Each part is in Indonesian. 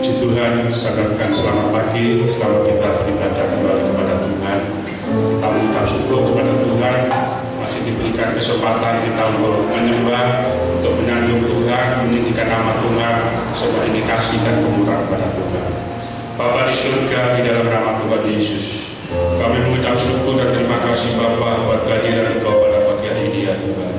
Puji Tuhan, sadarkan selamat pagi, selamat kita beribadah kembali kepada Tuhan. Kita mengucap syukur kepada Tuhan, masih diberikan kesempatan kita untuk menyembah, untuk menyanjung Tuhan, meninggikan nama Tuhan, sebagai kasih dan kemurahan kepada Tuhan. Bapa di surga, di dalam nama Tuhan Yesus, kami mengucap syukur dan terima kasih Bapa buat kehadiran Engkau pada pagi hari ini ya Tuhan.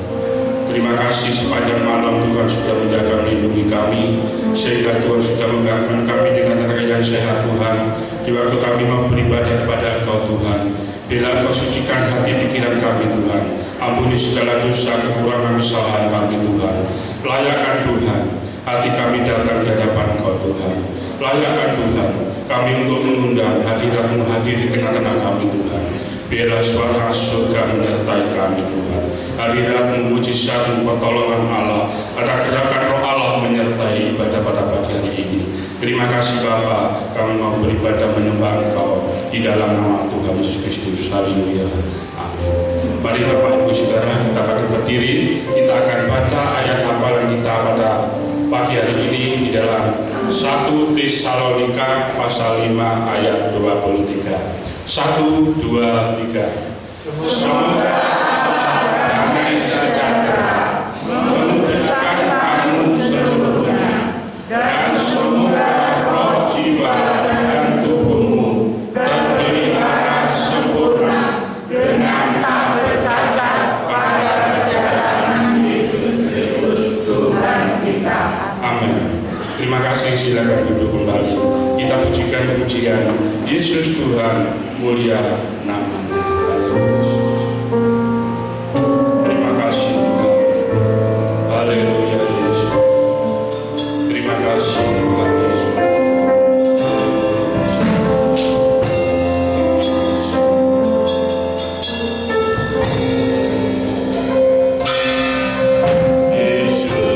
Terima kasih sepanjang malam Tuhan sudah menjaga melindungi kami, sehingga Tuhan sudah menggabungkan kami dengan tenaga yang sehat Tuhan. Di waktu kami mau beribadah kepada Engkau Tuhan, bila Engkau sucikan hati pikiran kami Tuhan, ampuni segala dosa, kekurangan, kesalahan kami Tuhan. Layakkan Tuhan hati kami datang di hadapan Engkau Tuhan. Layakkan Tuhan kami untuk mengundang hadirat-Mu hadir di tengah-tengah kami Tuhan. Biarlah suara surga menyertai kami Tuhan. Hadirat-Mu, mujizat-Mu, pertolongan Allah, ada gerakan Roh Allah menyertai ibadah pada pagi hari ini. Terima kasih Bapa, kami mau beribadah menyembah Engkau di dalam nama Tuhan Yesus Kristus. Haleluya. Amin. Mari Bapak Ibu Saudara, kita akan berdiri. Kita akan baca ayat hafalan kita pada pagi hari ini di dalam 1 Tesalonika pasal 5 ayat 23. 1, 2, 3. Semoga damai sejahtera memutuskan kamu seluruhnya, dan semoga roh, jiwa, dan tubuhmu terpelihara sempurna dengan tak bercacat pada perjalanan Yesus Kristus Tuhan kita. Amin. Terima kasih, silakan duduk kembali. Kita pujikan pujian Yesus Tuhan, mulia namanya. Terima kasih Tuhan. Haleluya Yesus. Terima kasih Tuhan Yesus. Yesus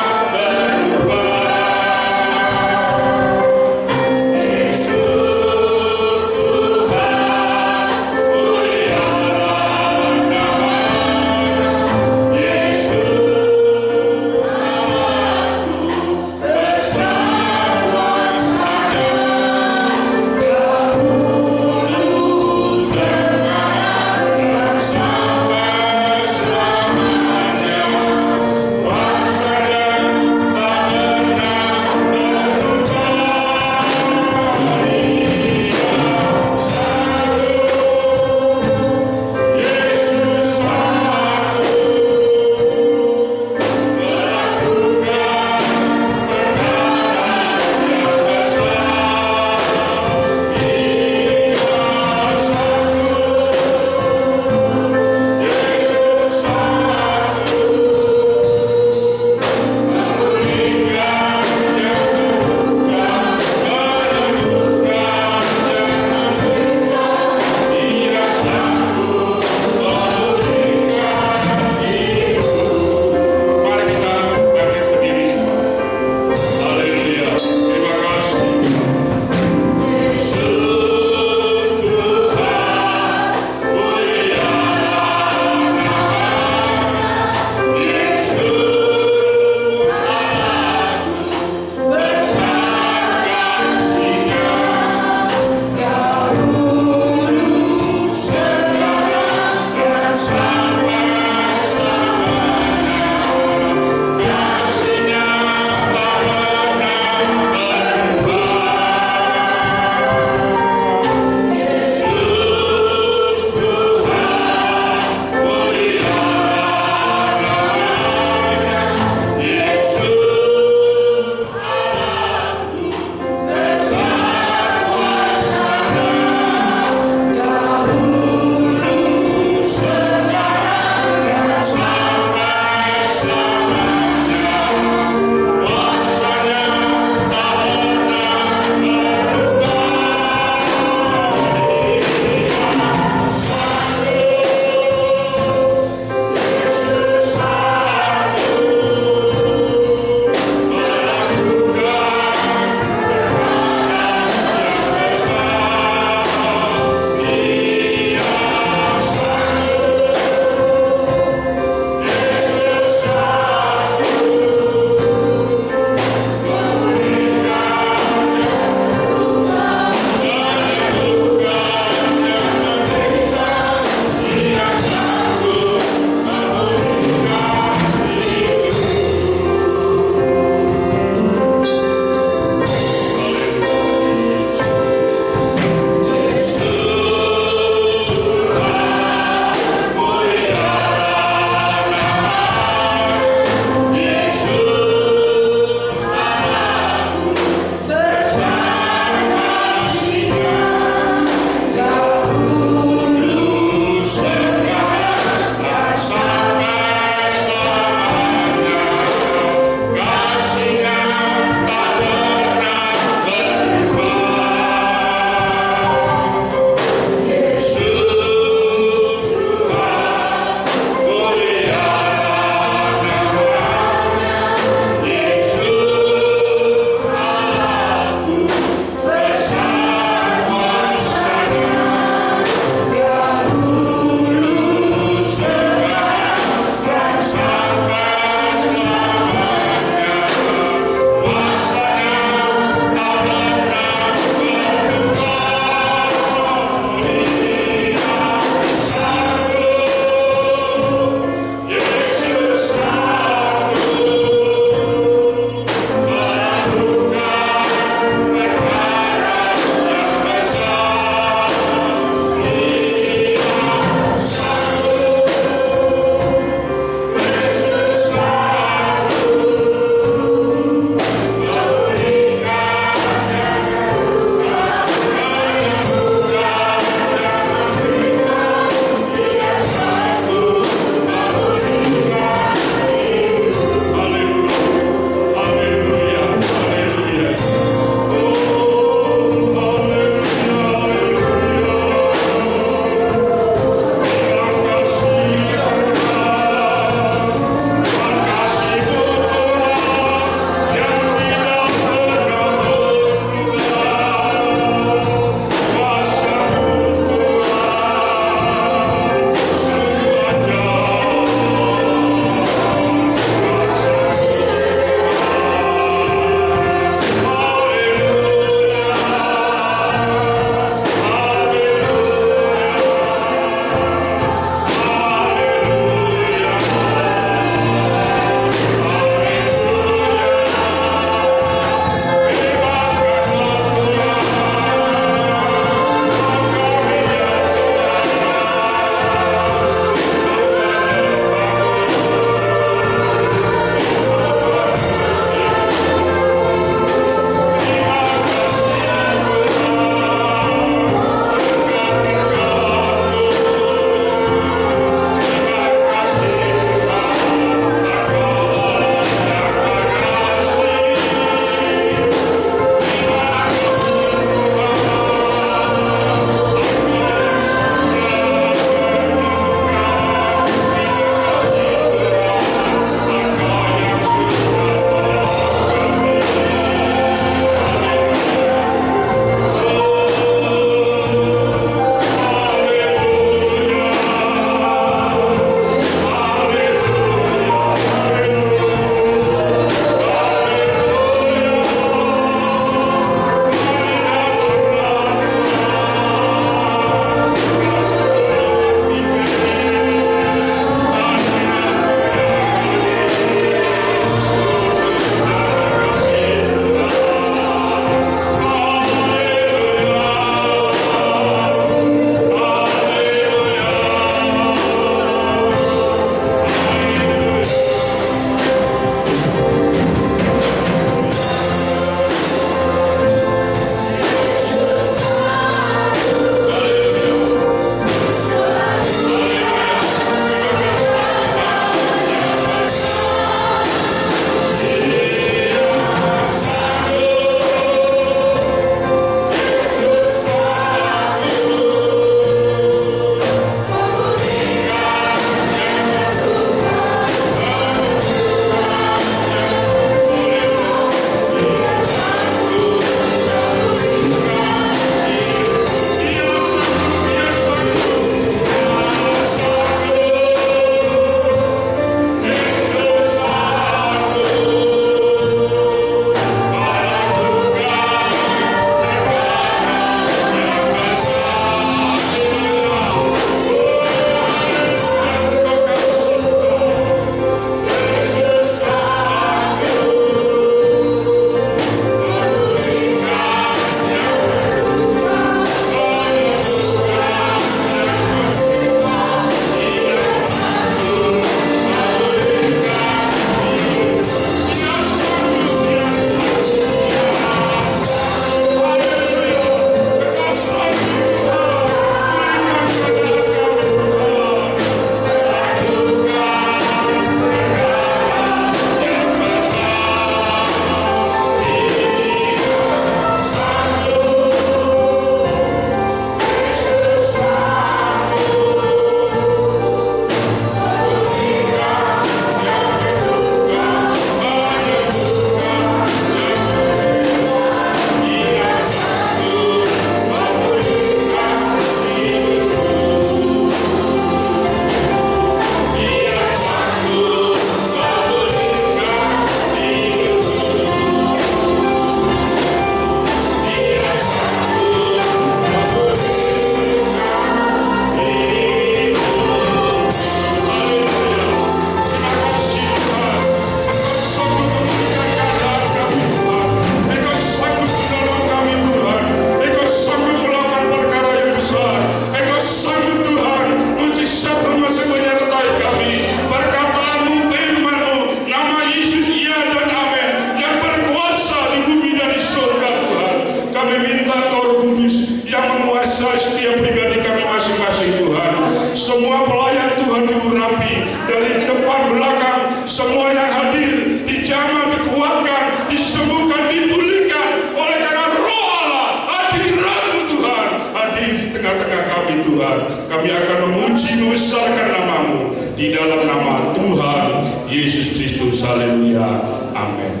dijamah, dikuatkan, disembuhkan, dipulihkan oleh karena Roh Allah. Hadiratmu Tuhan, hadir di tengah-tengah kami Tuhan. Kami akan memuji, membesarkan namamu di dalam nama Tuhan Yesus Kristus. Haleluya, amin.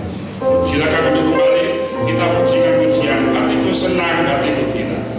Silakan duduk kembali, kita pujikan pujian. Hatiku senang, hatiku gembira.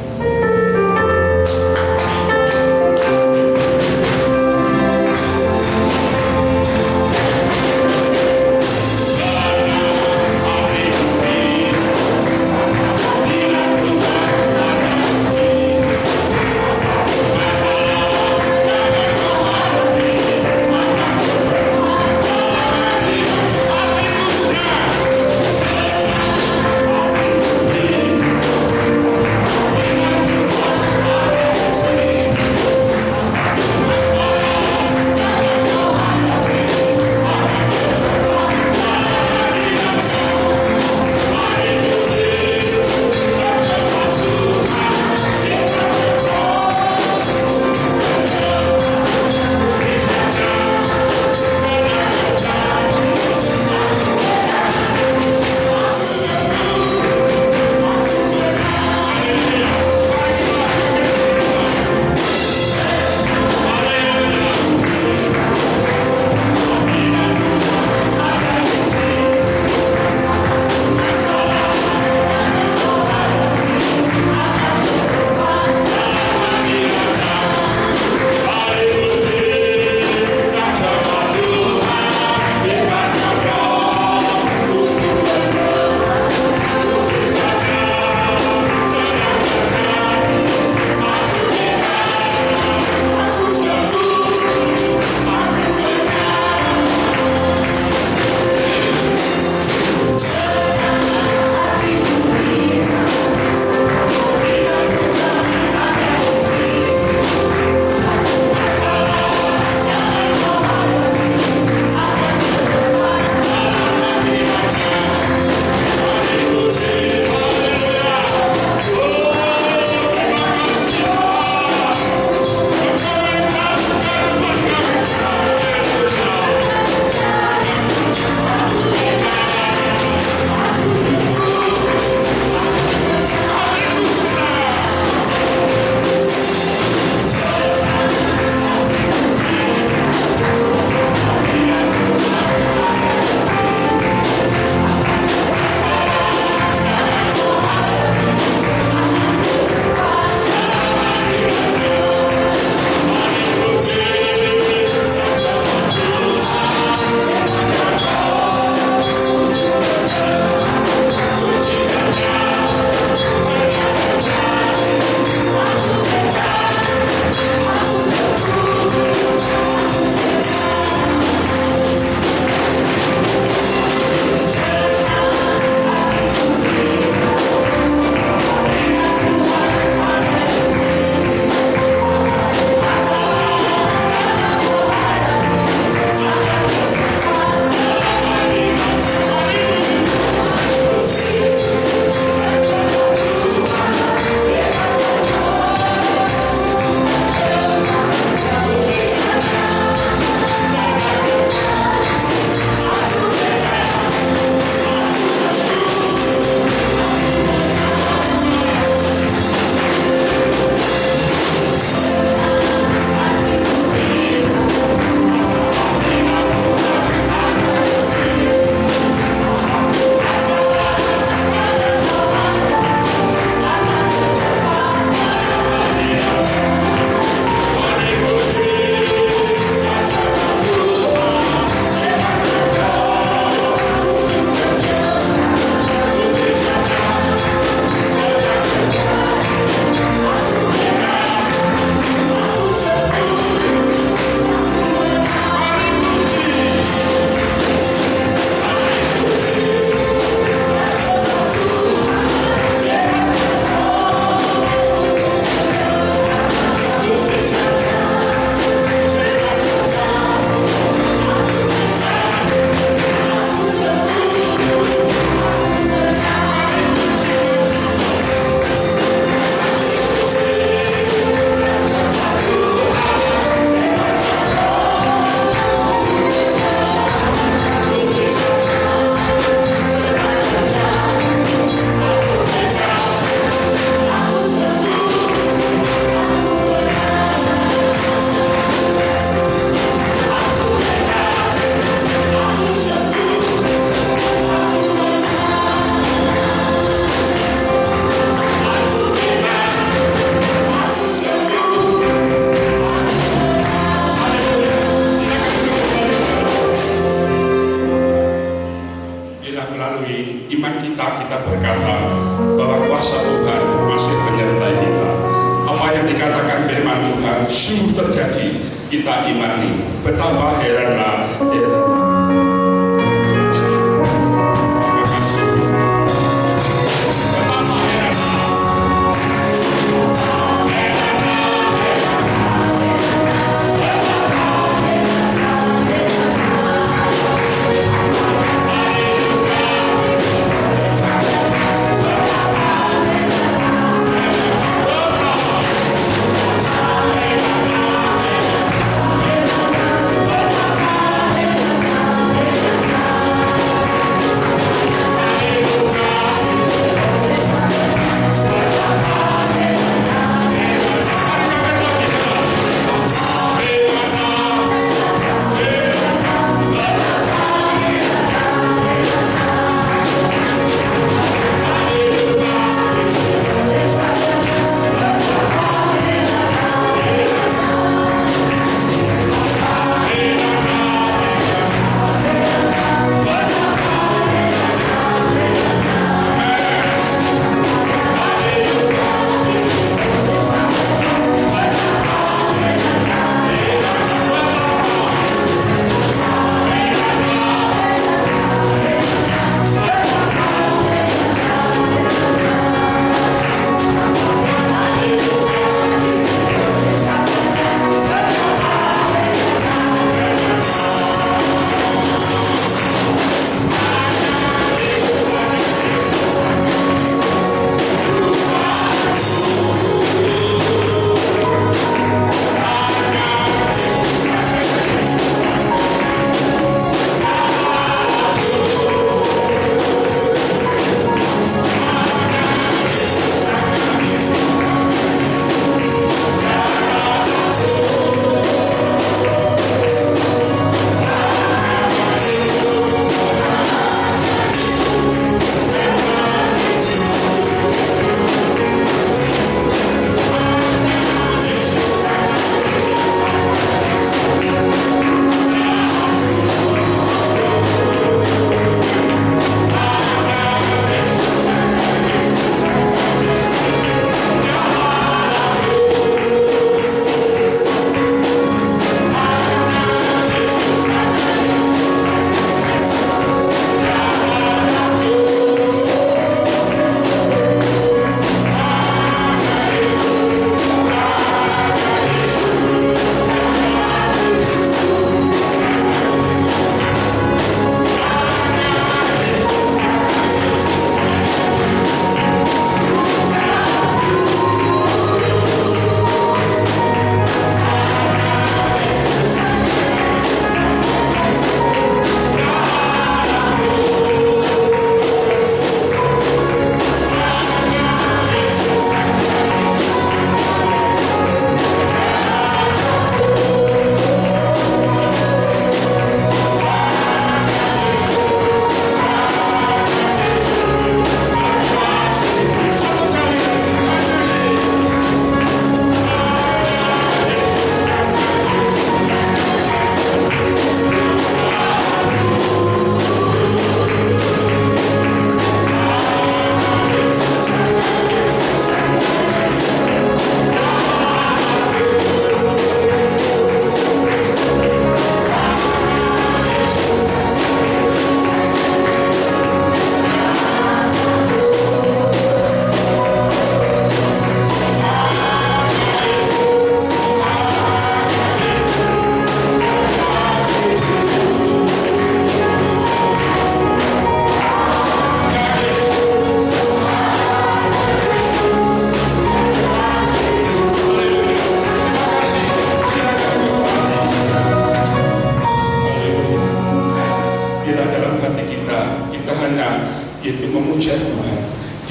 Bila melalui iman kita berkata bahwa kuasa Tuhan masih menyertai kita. Apa yang dikatakan firman Tuhan sungguh terjadi, kita imani. Betapa heranlah,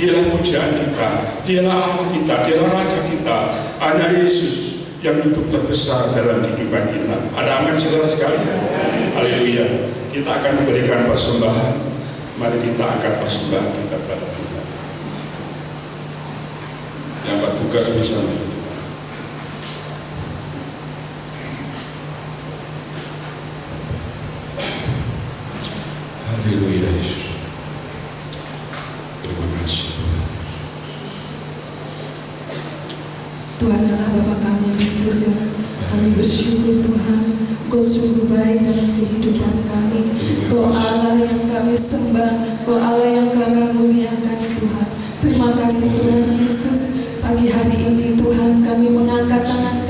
Dialah pujaan kita, dialah Allah kita, dialah Raja kita, hanya Yesus yang duduk terbesar dalam kehidupan kita. Ada amin saudara sekalian. Haleluya. Kita akan memberikan persembahan. Mari kita angkat persembahan kita kepada Tuhan. Yang bertugas bersama. Haleluya Yesus. Tuhan adalah Bapa kami yang di surga. Kami bersyukur Tuhan, Kau sungguh baik dalam kehidupan kami. Kau Allah yang kami sembah, Kau Allah yang kami muliakan Tuhan. Terima kasih Tuhan Yesus. Pagi hari ini Tuhan kami mengangkat tangan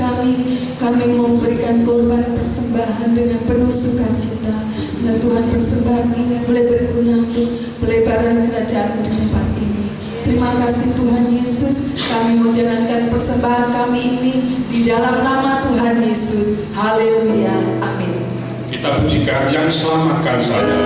kami memberikan korban persembahan dengan penuh sukacita. Dan Tuhan persembahan ini boleh berguna untuk pelebaran kerajaan di tempat ini. Terima kasih Tuhan Yesus, kami menjalankan persembahan kami ini di dalam nama Tuhan Yesus. Haleluya, amin. Kita pujikan yang selamatkan saja.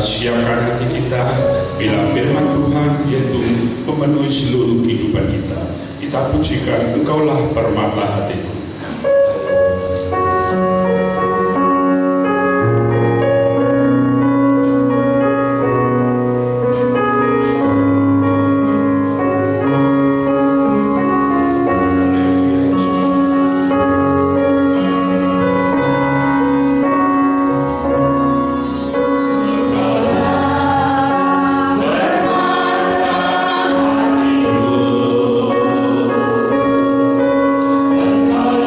Siapkan hati kita bila firman Tuhan yaitu memenuhi seluruh kehidupan kita. Kita pujikan, Engkaulah permata hatiku. Engkau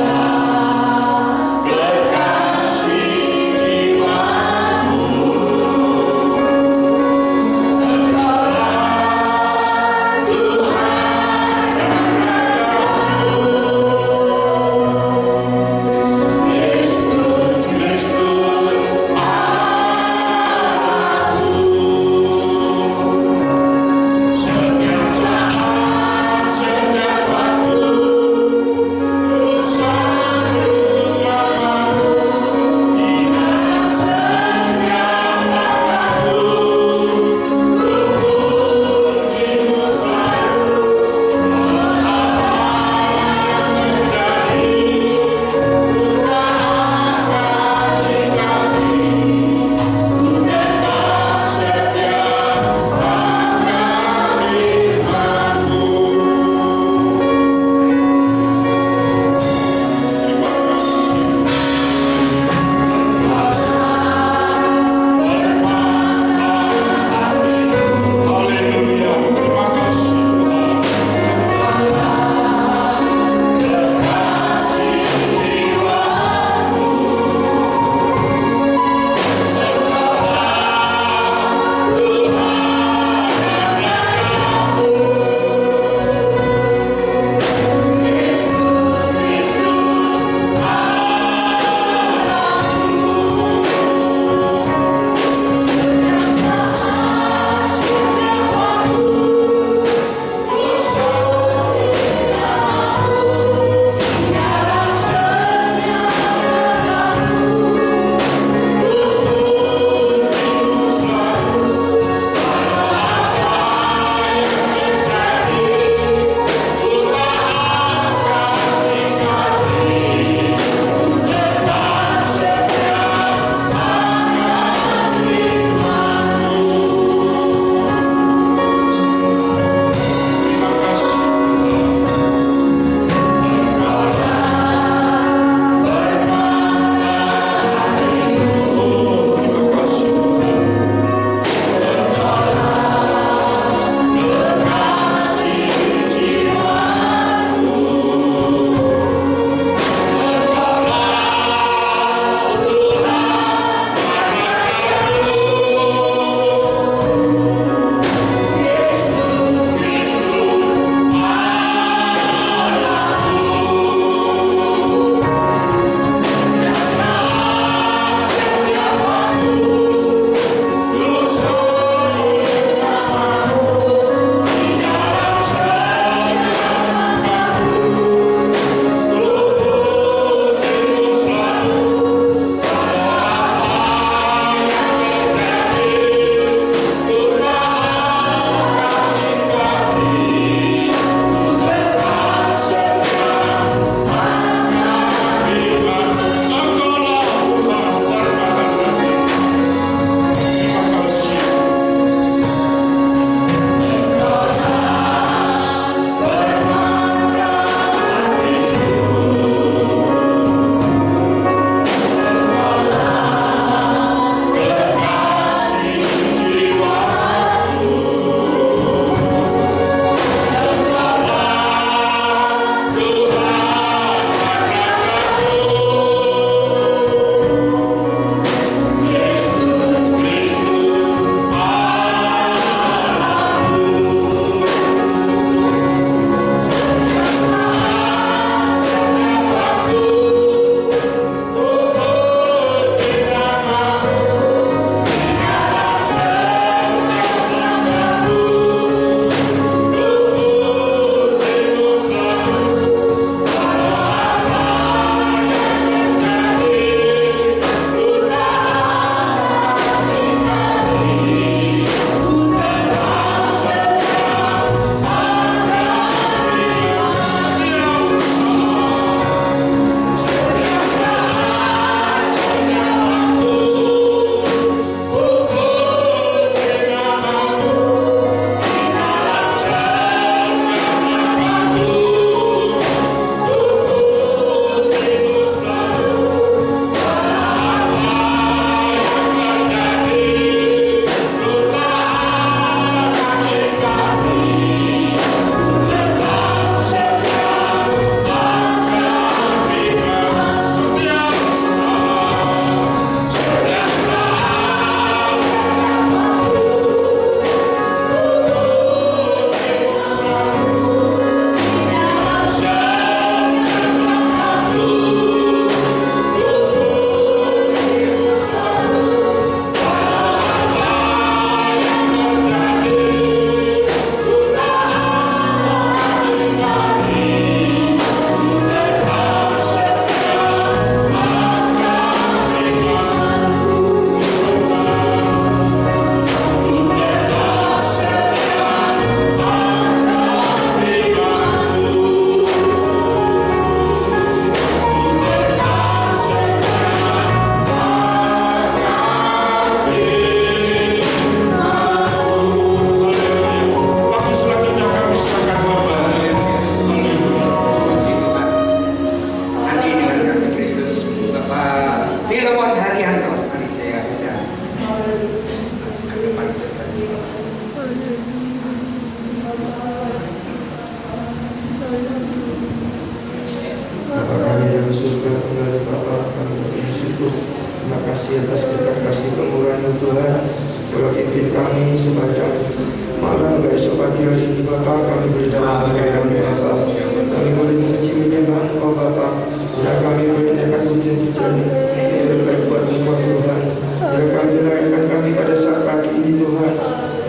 pagi hari ini Bapa, kami berdoa kami Bapa, kami boleh memuji menyembah Engkau Bapa, dan kami menyanyikan pujian-pujian yang terbaik buat Engkau Tuhan. Dan kami layakkan kami pada saat pagi ini Tuhan.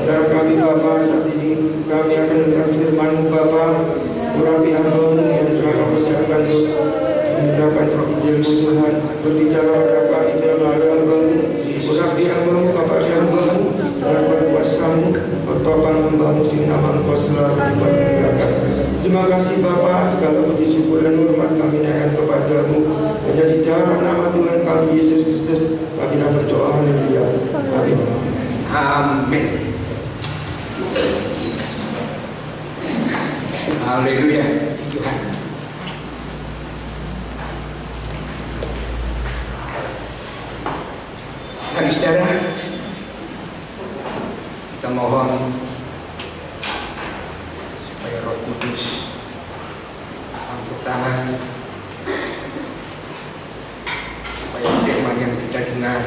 Dan kami Bapa saat ini kami akan mendengar firman-Mu Bapa. Urapi hamba-Mu yang telah Kau persiapkan untuk menggunakan roh Injil-Mu Tuhan. Berbicara pada kami dalam melalui hamba-Mu. Urapi hamba-Mu Bapa di hamba-Mu dengan kuasa-Mu. Topang hamba-Mu sehingga nama Engkau selalu dipermuliakan. Terima kasih Bapa, segala puji syukur dan hormat kami naikkan kepada-Mu. Menjadi dalam nama Tuhan kami Yesus Kristus kami dah berdoa. Haleluya. Amin. Amin. Haleluya, Tuhan. Mari saudara, kita mohon supaya Roh Kudus angkat tangan, supaya firman yang kita dengar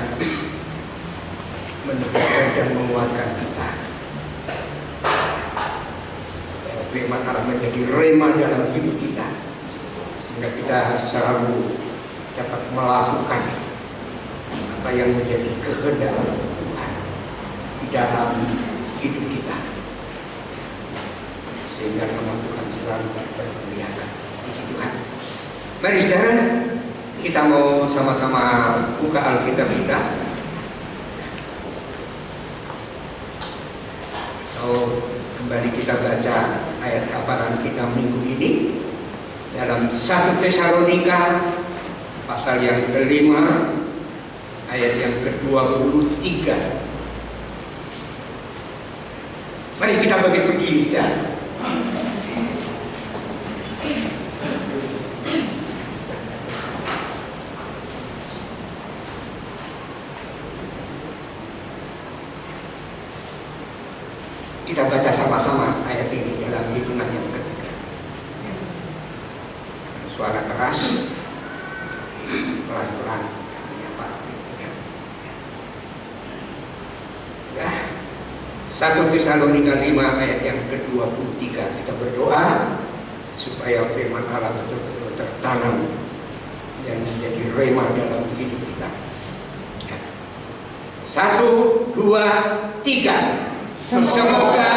meneguhkan dan menguatkan kita. Firman Allah menjadi rema dalam hidup kita, sehingga kita selalu dapat melakukan apa yang menjadi kehendak Tuhan di dalam hidup kita, sehingga nama Tuhan selalu dipermuliakan. Puji Tuhan. Mari saudara, kita mau sama-sama buka Alkitab kita. Kembali kita baca ayat hafalan kita minggu ini dalam 1 Tesalonika pasal yang ke-5 ayat yang ke-23. Mari kita bagi berdiri ya. Kita baca sama-sama ayat ini dalam hitungan yang ketiga. Suara keras, pelan-pelan, menyapa. Ya. 1 Tesalonika 5 ayat yang ke-23. Kita berdoa supaya firman Allah betul-betul tertanam dan menjadi rema dalam hidup kita. Ya. 1, 2, 3. Semoga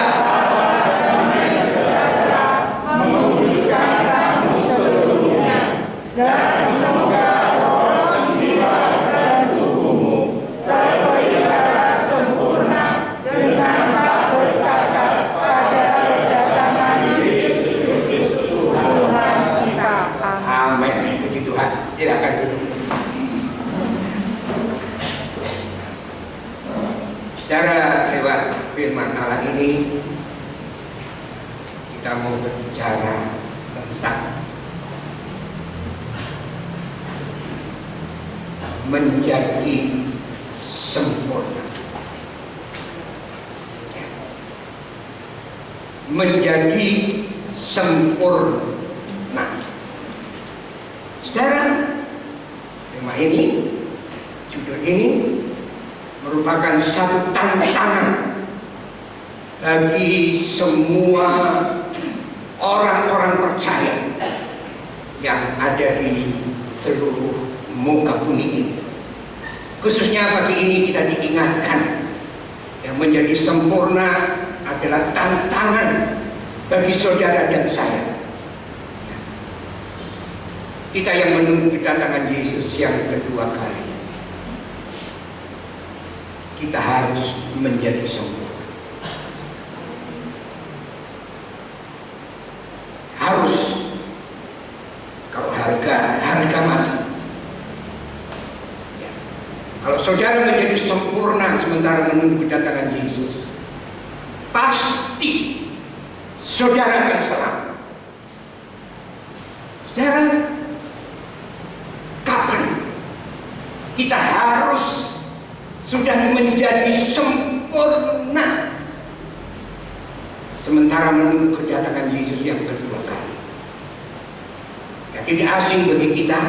menguduskan kamu seluruhnya, dan semoga roh, jiwa, dan tubuhmu terpelihara sempurna dengan tak bercacat pada kedatangan Yesus Kristus Tuhan kita. Amin. Puji Tuhan. Silakan duduk. Secara lewat firman Allah ini kita mau berbicara tentang menjadi sempurna. Menjadi sempurna. Saudara, tema ini, judul ini merupakan satu tantangan bagi semua orang-orang percaya yang ada di seluruh muka bumi ini. Khususnya pagi ini kita diingatkan yang menjadi sempurna adalah tantangan bagi saudara dan saya. Kita yang menunggu kedatangan Yesus yang kedua kali. Kita harus menjadi sempurna. Harus. Kalau harga mati. Ya. Kalau saudara menjadi sempurna sementara menunggu kedatangan Yesus, pasti saudara akan selamat. Saudara, kapan kita harus sudah menjadi sempurna sementara menunggu kedatangan Yesus yang kedua kali? Ya, tidak asing bagi kita,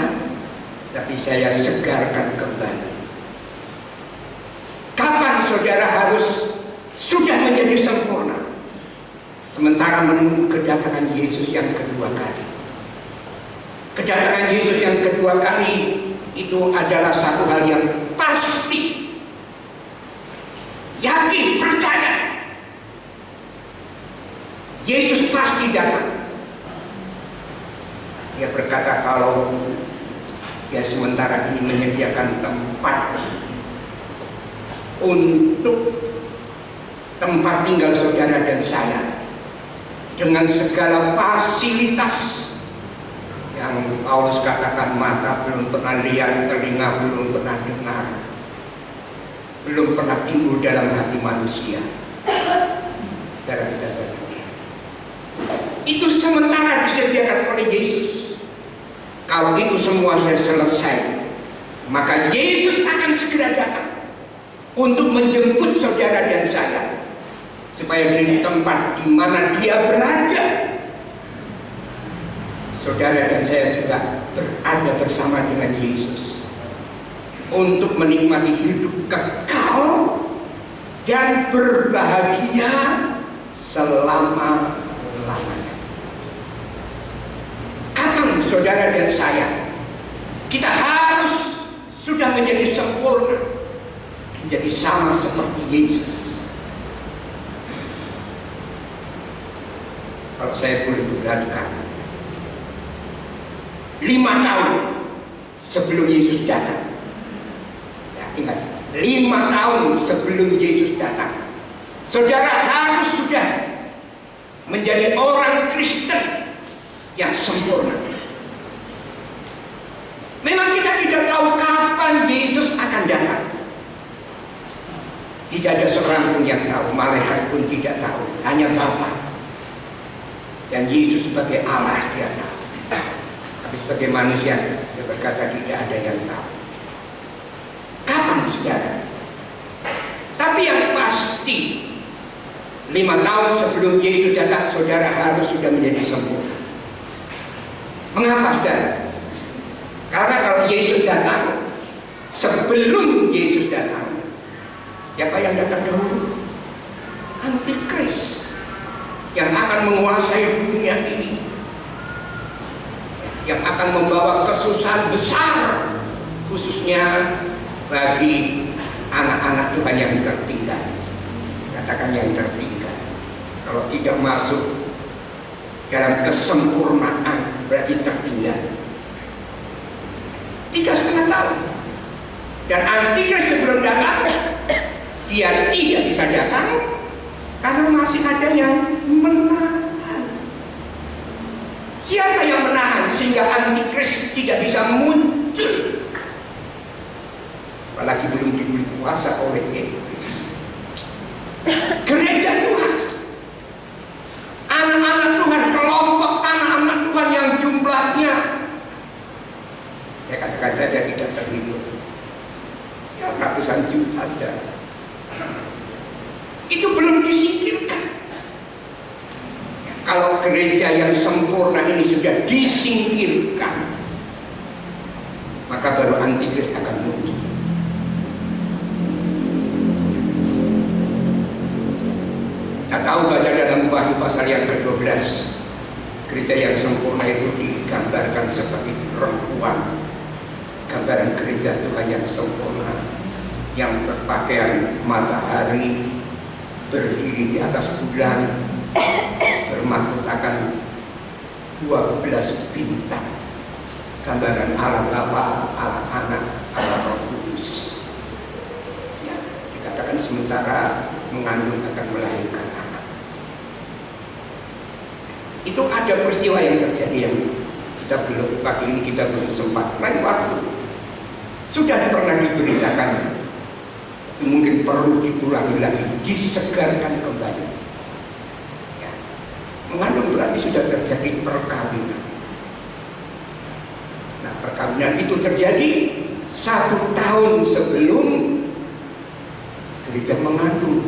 tapi saya segarkan kembali. Kapan saudara harus sudah menjadi sempurna sementara menunggu kedatangan Yesus yang kedua kali. Kedatangan Yesus yang kedua kali itu adalah satu hal yang pasti. Yakin, percaya. Yesus pasti datang. Dia berkata kalau dia sementara ini menyediakan tempat untuk tempat tinggal saudara dan saya dengan segala fasilitas yang Paulus katakan mata belum pernah lihat, telinga belum pernah dengar, belum pernah timbul dalam hati manusia. Saudara bisa bayangkan. Itu sementara disediakan oleh Yesus. Kalau itu semua sudah selesai, maka Yesus akan segera datang untuk menjemput saudara dan saya, supaya di tempat di mana Dia berada, saudara dan saya juga berada bersama dengan Yesus untuk menikmati hidup kekal dan berbahagia selama-lamanya. Kapan saudara dan saya kita harus sudah menjadi sempurna, menjadi sama seperti Yesus? Kalau saya boleh berkata, 5 tahun sebelum Yesus datang. Ya, ingat, 5 tahun sebelum Yesus datang, saudara harus sudah menjadi orang Kristen yang sempurna. Memang kita tidak tahu kapan Yesus akan datang. Tidak ada seorang pun yang tahu, malaikat pun tidak tahu, hanya Bapa. Dan Yesus sebagai Allah dia tahu. Tapi sebagai manusia dia berkata tidak ada yang tahu kapan saudara. Tapi yang pasti 5 tahun sebelum Yesus datang, saudara harus sudah menjadi sempurna. Mengapa saudara? Karena kalau Yesus datang, sebelum Yesus datang, siapa yang datang dahulu? Antikris yang akan menguasai dunia ini, yang akan membawa kesusahan besar, khususnya bagi anak-anak Tuhan yang tertinggal. Katakan yang tertinggal. Kalau tidak masuk dalam kesempurnaan berarti tertinggal. 3,5 tahun. Dan Antikris sebelum datang, dia tidak bisa datang karena masih ada yang menahan. Siapa yang menahan sehingga Antikris tidak bisa muncul? Apalagi belum diberi kuasa oleh iblis. Gereja Tuhan, anak-anak Tuhan, kelompok anak-anak Tuhan yang jumlahnya, saya katakan saja tidak terhitung, ya ratusan juta saja. Itu belum disingkirkan. Kalau gereja yang sempurna ini sudah disingkirkan, maka baru Antikris akan muncul. Kita tahu baca dalam Wahyu pasal yang ke-12, gereja yang sempurna itu digambarkan seperti perempuan. Gambaran gereja Tuhan yang sempurna, yang berpakaian matahari, berdiri di atas bulan, bermahkotakan 12 bintang. Gambaran Allah Bapa, Allah Anak, Allah Roh Kudus. Ya, dikatakan sementara mengandung akan melahirkan anak. Itu ada peristiwa yang terjadi yang kita belum, pagi ini kita belum sempat. Lain waktu sudah pernah diberitakan, itu mungkin perlu diulangi lagi, disegarkan kembali. Ya. Mengandung berarti sudah terjadi perkawinan. Nah, perkawinan itu terjadi 1 tahun sebelum gereja mengandung.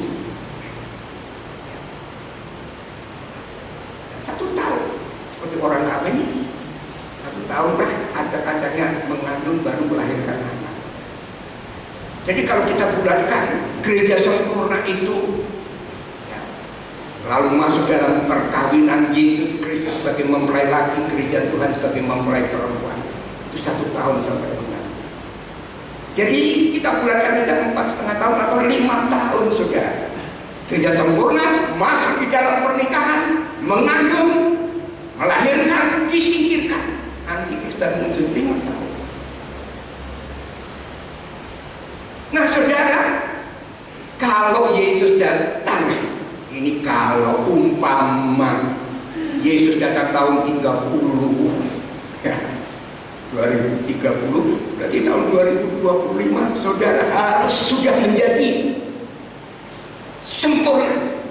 1 tahun, seperti orang kawin, 1 tahun lah acak-acaknya mengandung baru melahirkan anak. Jadi kalau kita bulatkan gereja sempurna itu, ya, lalu masuk dalam perkawinan Yesus Kristus sebagai mempelai laki, gereja Tuhan sebagai mempelai perempuan. Itu 1 tahun sampai bulan. Jadi kita bulatkan aja 4,5 tahun atau 5 tahun sudah. Gereja sempurna masuk di dalam pernikahan, mengandung, melahirkan, disingkirkan. Antikris baru muncul 5 tahun. Nah saudara, kalau Yesus datang, ini kalau umpama Yesus datang tahun 30 ya, 2030, berarti tahun 2025 saudara harus sudah menjadi sempurna,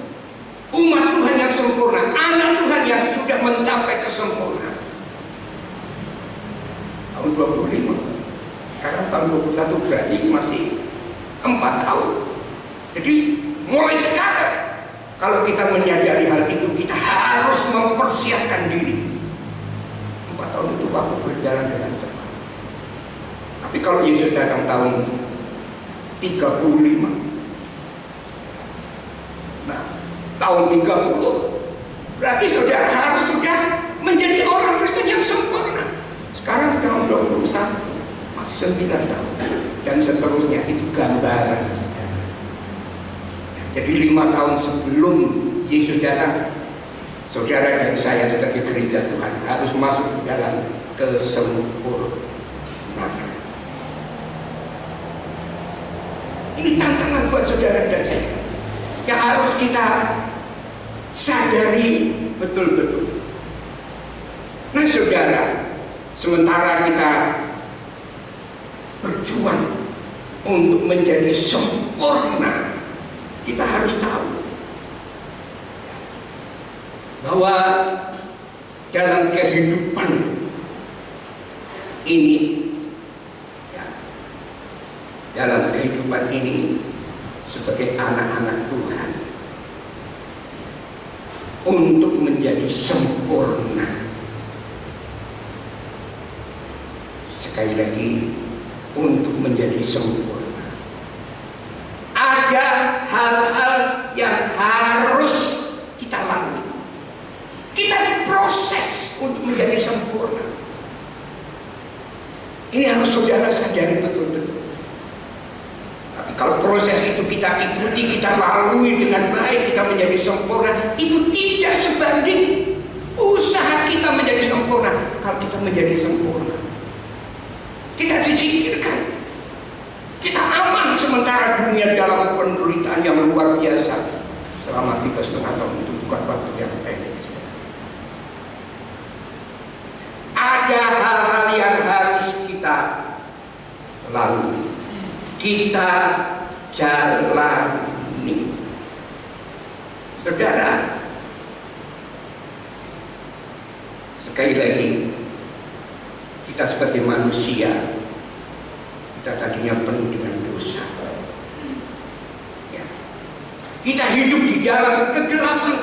umat Tuhan yang sempurna, anak Tuhan yang sudah mencapai kesempurnaan. Tahun 25, sekarang tahun 21, berarti masih 4 tahun. Jadi mulai sekarang kalau kita menyadari hal itu, kita harus mempersiapkan diri. 4 tahun itu waktu berjalan dengan cepat. Tapi kalau Yesus datang tahun 35, nah tahun 30, berarti saudara harus sudah menjadi orang Kristen yang sempurna. Sekarang tahun 21, masih 9 tahun, dan seterusnya. Itu gambaran. Jadi 5 tahun sebelum Yesus datang, saudara dan saya sebagai gereja Tuhan harus masuk ke dalam kesempurnaan. Ini tantangan buat saudara dan saya yang harus kita sadari betul-betul. Nah saudara, sementara kita berjuang untuk menjadi sempurna, kita harus tahu bahwa dalam kehidupan ini, ya, dalam kehidupan ini sebagai anak-anak Tuhan, untuk menjadi sempurna, sekali lagi, untuk menjadi sempurna, ada hal-hal yang harus kita lalui. Kita diproses untuk menjadi sempurna. Ini harus saudara sadari betul-betul. Tapi kalau proses itu kita ikuti, kita lalui dengan baik, kita menjadi sempurna, itu tidak sebanding usaha kita menjadi sempurna. Kalau kita menjadi sempurna, kita disingkirkan, kita aman sementara dunia dalam penderitaan yang luar biasa selama 3,5 tahun. Itu bukan waktu yang pendek. Ada hal-hal yang harus kita lalui, kita jalani. Saudara, sekali lagi, kita sebagai manusia, kita tadinya penuh dengan dosa. Ya. Kita hidup di dalam kegelapan.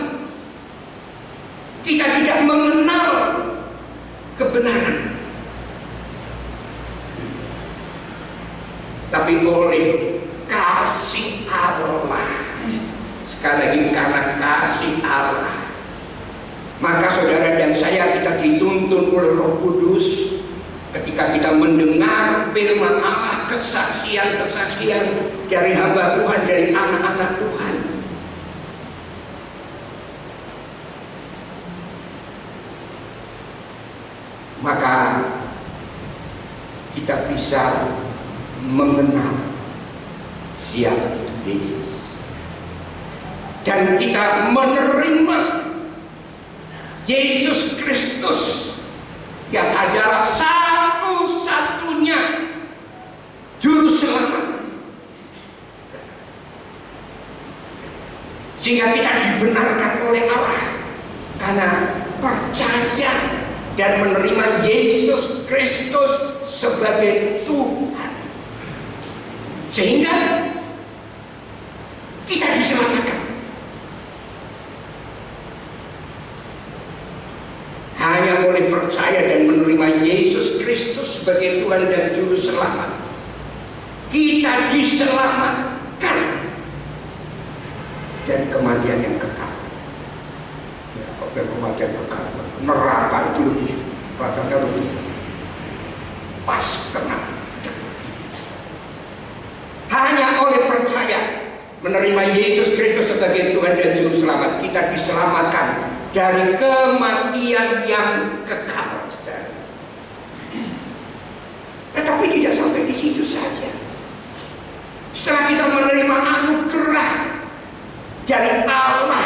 Kita tidak mengenal kebenaran. Tapi oleh kasih Allah, sekali lagi karena kasih Allah, maka saudara dan saya, kita dituntun oleh Roh Kudus ketika kita mendengar firman Allah, kesaksian-kesaksian dari hamba Tuhan, dari anak-anak Tuhan. Maka kita bisa mengenal siapa itu Yesus, dan kita menerima Yesus Kristus yang adalah satu-satunya juru selamat, sehingga kita dibenarkan oleh Allah karena percaya dan menerima Yesus Kristus sebagai Tuhan, sehingga kita diselamatkan. Hanya oleh percaya dan menerima Yesus Kristus sebagai Tuhan dan Juru Selamat, kita diselamatkan dari kematian yang kekal. kematian kekal. Neraka itu lebih, rasanya lebih pas kena. Hanya oleh percaya menerima Yesus Kristus sebagai Tuhan dan Juru Selamat, kita diselamatkan dari kematian yang kekal. Tetapi tidak sampai di situ saja. Setelah kita menerima anugerah dari Allah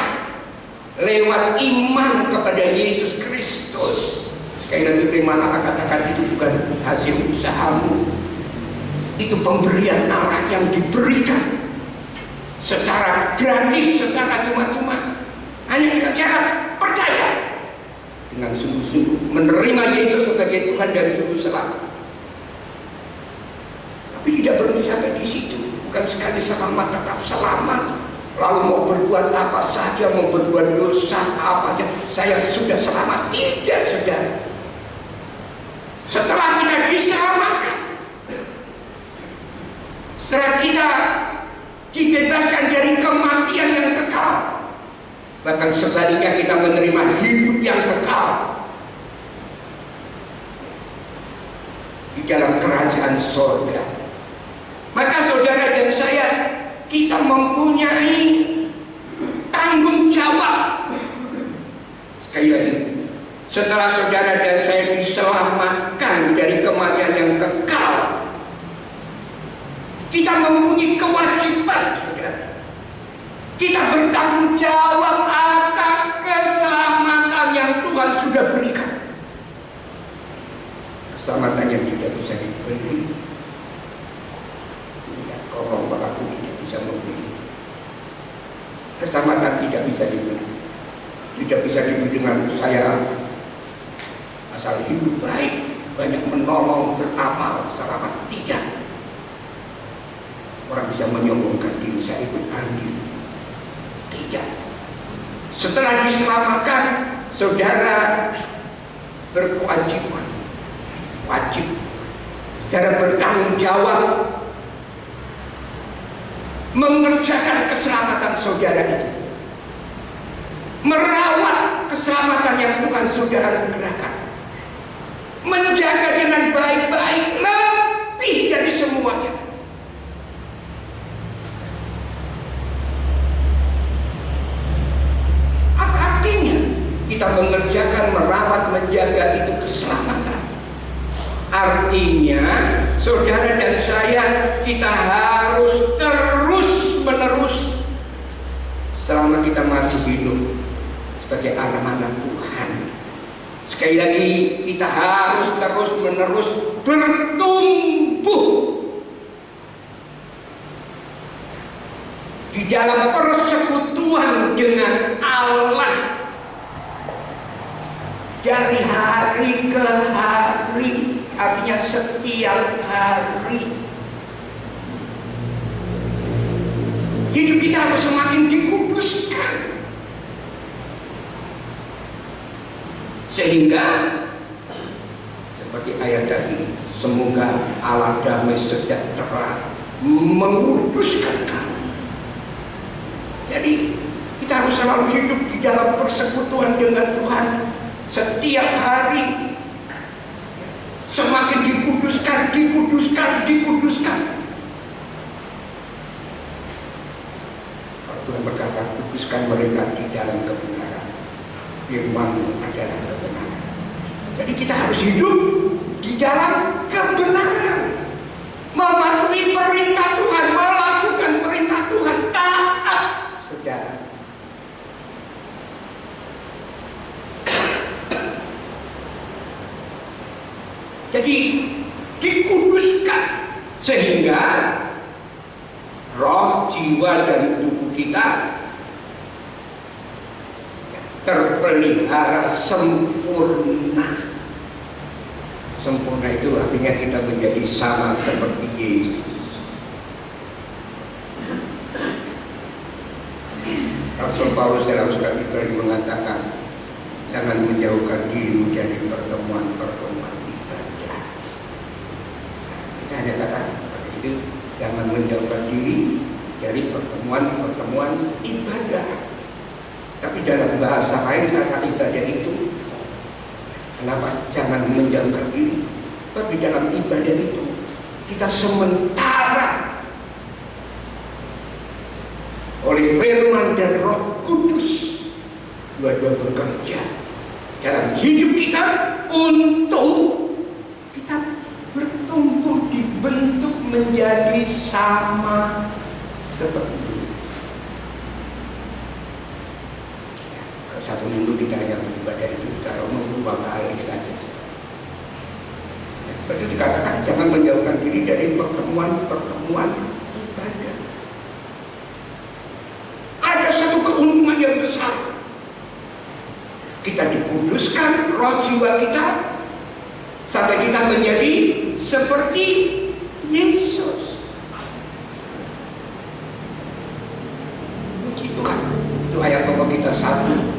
lewat iman kepada Yesus Kristus, sekali lagi firman Allah katakan itu bukan hasil usahamu, itu pemberian Allah yang diberikan secara gratis, secara cuma-cuma, hanya dengan cara percaya dengan sungguh-sungguh menerima Yesus sebagai Tuhan dan Juru Selamat. Tapi tidak berhenti sampai di situ. Bukan sekali selamat tetap selamat, lalu mau berbuat apa saja, mau berbuat dosa apa saja, saya sudah selamat. Tidak, saudara. Setelah kita diselamatkan, setelah kita dibebaskan dari kematian yang kekal, bahkan sebaliknya kita menerima hidup yang kekal di dalam kerajaan sorga. Maka saudara dan saya, kita mempunyai tanggung jawab. Sekali lagi, setelah saudara dan saya diselamatkan dari kematian yang kekal, kita mempunyai kewajiban, saudara. Kita bertanggung jawab atas keselamatan yang Tuhan sudah berikan. Keselamatan yang tidak bisa dibeli. Orang pelaku tidak bisa membeli. Keselamatan tidak bisa dibeli. Tidak bisa dibeli dengan saya asal hidup baik, banyak menolong, beramal, selamat. Tidak. Orang bisa menyombongkan diri, saya ikut andil. Tidak. Setelah diselamatkan, saudara berkewajiban, wajib, cara bertanggung jawab mengerjakan keselamatan saudara itu, merawat keselamatan yang Tuhan sudah anugerahkan, menjaga dengan baik-baik, lebih dari semuanya. Apa artinya kita mengerjakan, merawat, menjaga itu keselamatan? Artinya saudara dan saya, kita harus terus-menerus selama kita masih hidup sebagai anak-anak Tuhan. Sekali lagi, kita harus terus-menerus bertumbuh di dalam persekutuan dengan Allah dari hari ke hari. Artinya setiap hari hidup kita harus semakin dikuduskan, sehingga seperti ayat tadi, semoga Allah damai sejahtera menguduskan kamu. Jadi kita harus selalu hidup di dalam persekutuan dengan Tuhan setiap hari. Semakin dikuduskan, dikuduskan, dikuduskan. Tuhan berkata, kuduskan mereka di dalam kebenaran. Firman adalah kebenaran. Jadi kita harus hidup di dalam kebenaran, mematuhi perintah Tuhan, melakukan perintah Tuhan, taat, saudara. Jadi dikuduskan sehingga roh, jiwa, dan tubuh kita terpelihara sempurna. Sempurna itu artinya kita menjadi sama seperti Yesus. Rasul Paulus dalam surat Ibrani mengatakan, jangan menjauhkan diri dari pertemuan-pertemuan ibadah. Kita hanya katakan seperti itu, jangan menjauhkan diri dari pertemuan-pertemuan ibadah. Tapi dalam bahasa lain kata ibadah itu, kenapa jangan menjauhkan diri? Tapi dalam ibadah itu kita sementara oleh firman dan Roh Kudus dua-dua bekerja dalam hidup kita untuk kita bertumbuh dibentuk menjadi sama seperti Yesus. Satu minggu kita hanya beribadah itu kalau mengubah kali saja. Berarti dikatakan jangan menjauhkan diri dari pertemuan-pertemuan ibadah. Ada satu keuntungan yang besar. Kita dikuduskan roh jiwa kita sampai kita menjadi seperti Yesus. Puji Tuhan. Itu ayat pokok kita 1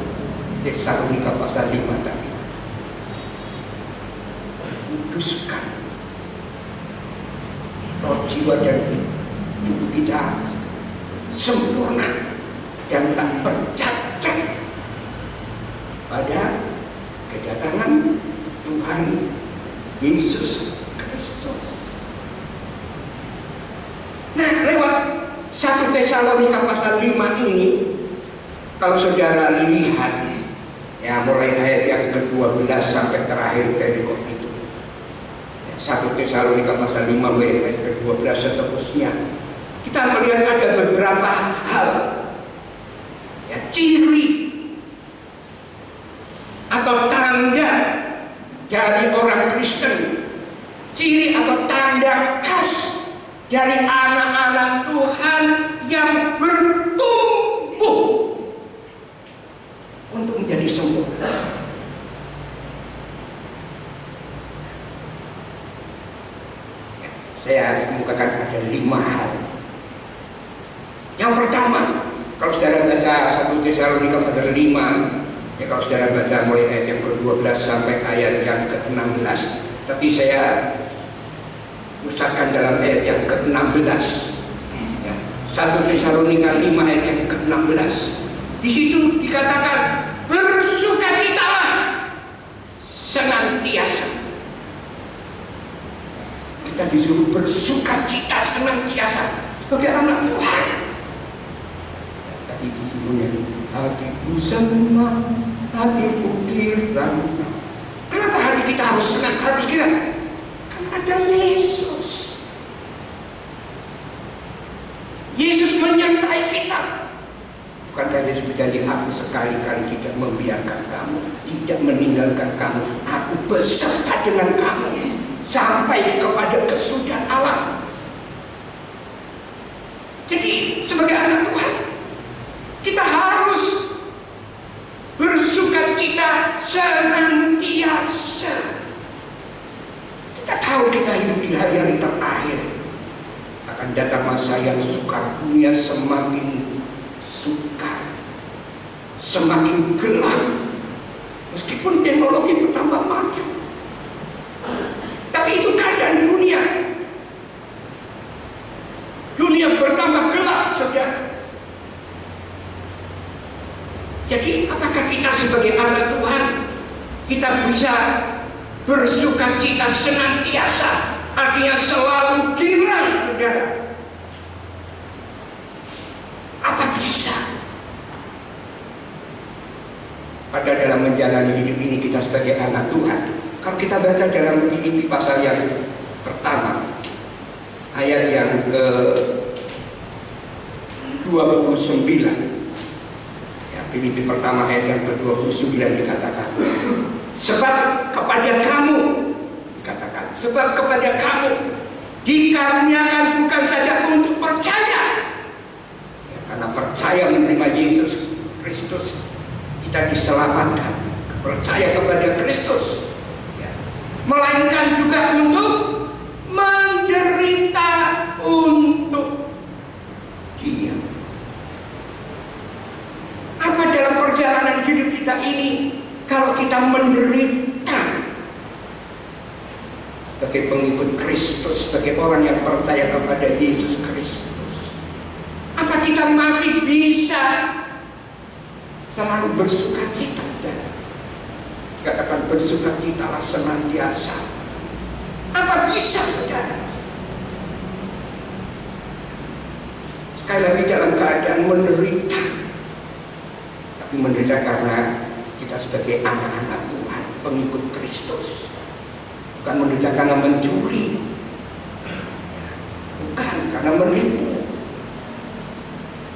Tesalonika pasal 5 tadi. Kuduskan roh jiwa dan tubuh kita sempurna dan tak bercacat pada kedatangan Tuhan Yesus Kristus. Nah, lewat 1 Tesalonika pasal 5 ini, kalau saudara lihat ya, mulai ayat yang ke-12 sampai terakhir perikop itu, 1 Tesalonika pasal 5 ayat ke-12 seterusnya, kita melihat ada beberapa hal ya, ciri atau tanda dari orang Kristen, ciri atau tanda khas dari anak-anak Tuhan yang bertumbuh untuk menjadi sempurna. Saya kemukakan ada 5 hal. Yang pertama, kalau saudara baca 1 Tesalonika pasal 5, ya kalau saudara baca mulai ayat yang ke-12 sampai ayat yang ke-16, tapi saya pusatkan dalam ayat yang ke-16. Ya, 1 Tesalonika 5 ayat yang ke-16. Di situ dikatakan bersukacitalah senantiasa. Kita disuruh bersukacita senantiasa sebagai anak Tuhan. Tadi disuruhnya hatiku senang, hatiku girang. Kenapa hati kita harus senang, harus girang? Karena ada Yesus. Yesus menyertai kita. Bukankah Yesus berjanji, aku sekali-kali tidak membiarkan kamu, tidak meninggalkan kamu, aku beserta dengan kamu sampai kepada kesudahan alam. Jadi sebagai anak Tuhan, kita harus bersukacita senantiasa. Kita tahu kita hidup di hari-hari terakhir. Akan datang masa yang sukar, dunia semakin sukar, semakin gelap. Meskipun teknologi bertambah maju, tapi itu keadaan dunia. Dunia bertambah gelap, saudara. Jadi apakah kita sebagai anak Tuhan, kita bisa bersukacita senantiasa, artinya selalu girang, saudara? Apa bisa? Pada dalam menjalani hidup ini kita sebagai anak Tuhan, kalau kita baca dalam Filipi pasal yang pertama, ayat yang ke-29, ya, Filipi pertama ayat yang ke-29 dikatakan, sebab kepada kamu, dikatakan, sebab kepada kamu dikaruniakan bukan saja untuk percaya, ya, karena percaya menerima Yesus Kristus, kita diselamatkan, percaya kepada Kristus, ya, melainkan juga untuk menderita untuk Dia. Apa dalam perjalanan hidup kita ini, kalau kita menderita sebagai pengikut Kristus, sebagai orang yang percaya kepada Yesus Kristus, apa kita masih bisa selalu bersukacita, saudara. Katakan bersukacitalah senantiasa. Apa bisa, saudara? Sekali lagi dalam keadaan menderita, tapi menderita karena kita sebagai anak-anak Tuhan, pengikut Kristus. Bukan menderita karena mencuri, bukan karena menipu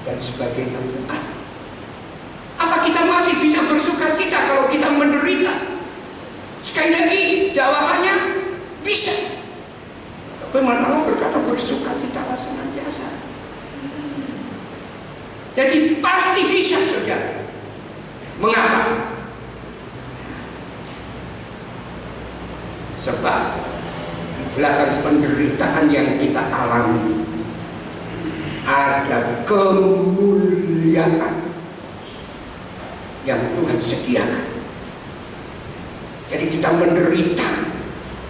dan sebagainya, bukan. Apa kita masih bisa bersukacita kalau kita menderita? Sekali lagi jawabannya bisa. Firman Allah berkata bersukacitalah senantiasa. Jadi pasti bisa, saudara. Mengapa? Sebab di belakang penderitaan yang kita alami ada kemuliaan yang Tuhan sediakan. Jadi kita menderita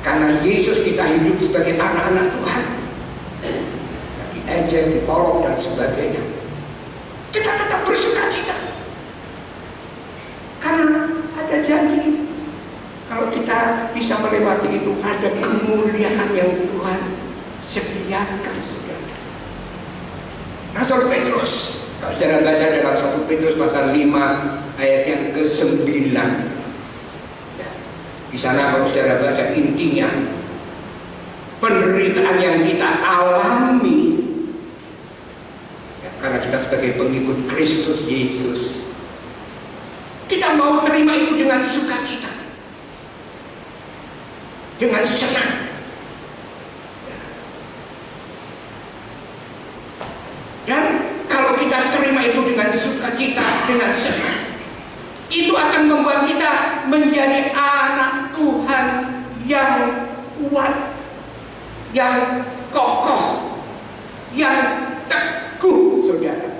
karena Yesus, kita hidup sebagai anak-anak Tuhan, diejek, dipolok dan sebagainya. Kita tetap bersukacita karena ada janji. Kalau kita bisa melewati itu, ada kemuliaan yang Tuhan sediakan, saudara. Rasul Petrus, kalau saudara baca dalam 1 Petrus pasal 5 ayat yang ke-9, di sana kalau saudara baca intinya, penderitaan yang kita alami ya, karena kita sebagai pengikut Kristus Yesus, kita mau terima itu dengan sukacita, dengan senang. Dan kalau kita terima itu dengan sukacita, dengan senang, itu akan membuat kita menjadi anak Tuhan yang kuat, yang kokoh, yang teguh, saudara.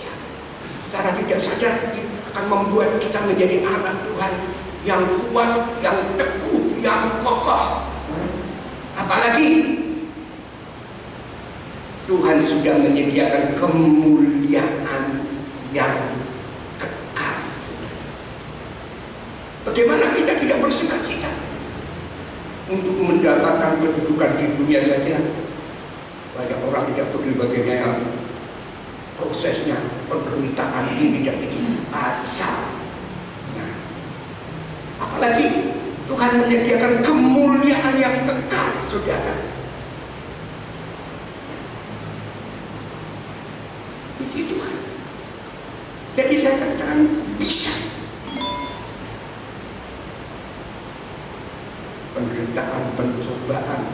Ya, secara tidak sadar akan membuat kita menjadi anak Tuhan yang kuat, yang teguh, yang kokoh. Apalagi Tuhan sudah menyediakan kemuliaan yang kekal. Bagaimana kita tidak bersukacita untuk mendapatkan kedudukan di dunia saja? Banyak orang tidak peduli bagaimana prosesnya, penderitaan ini dan itu asal. Nah, apalagi Tuhan menyediakan kemuliaan yang kekal, saudara. Puji Tuhan. Jadi saya katakan bisa. Penderitaan, pencobaan,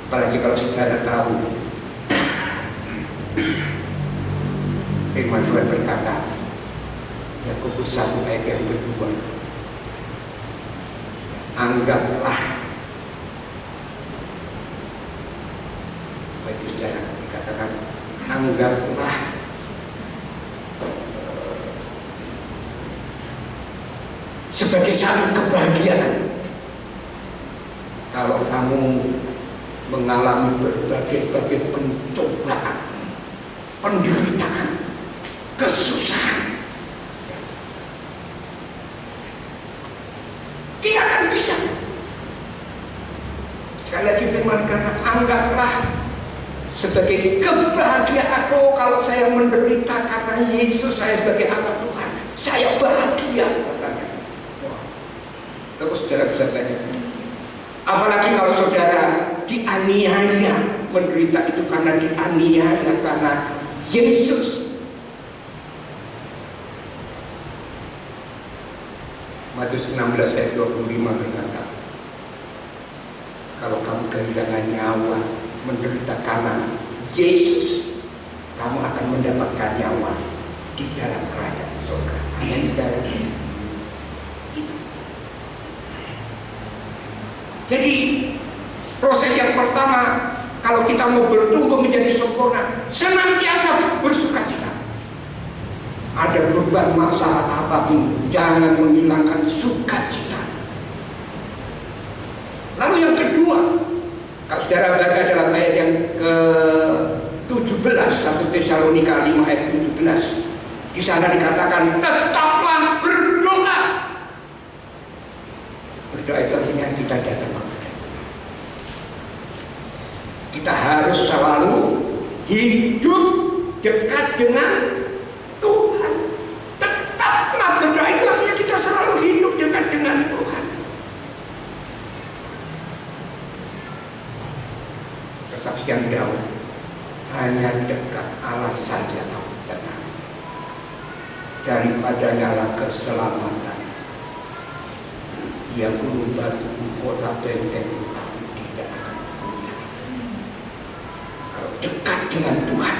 apalagi kalau saya tahu firman Tuhan berkata, Yakobus 1 ayat yang kedua, anggaplah, itu sejarah dikatakan, anggaplah sebagai satu kebahagiaan kalau kamu mengalami berbagai-bagai pencobaan, penderitaan, kesusahan. Tidak akan bisa. Sekali lagi firman kata, anggaplah sebagai kebahagiaan. Oh, kalau saya menderita karena Yesus, saya sebagai anak Tuhan, saya bahagia. Terus saudara bisa belajar. Apalagi kalau saudara dianiaya, menderita itu karena dianiaya karena Yesus. Matius 16 ayat 25 berkata, kalau kamu kehilangan nyawa, menderita karena Yesus, kamu akan mendapatkan nyawa di dalam kerajaan surga. Amin. Itu. Jadi proses yang pertama, kalau kita mau bertumbuh menjadi sempurna, senantiasa bersukacita. Ada beban masalah apapun, jangan menghilangkan sukacita. Lalu yang kedua, kalau saudara baca dalam ayat yang ke-17, 1 Tesalonika 5 ayat 17, Di sana dikatakan tetaplah berdoa. Berdoa itu artinya kita datang kepada Tuhan. Kita harus selalu hidup dekat dengan Tuhan. Tetaplah berdoa itu artinya kita selalu hidup dekat dengan Tuhan. Kesaksian Daud, hanya dekat Allah saja aku tenang, daripada nyala keselamatan. Ia gunung batu kota benteng aku tidak akan punya. Kalau dekat dengan Tuhan,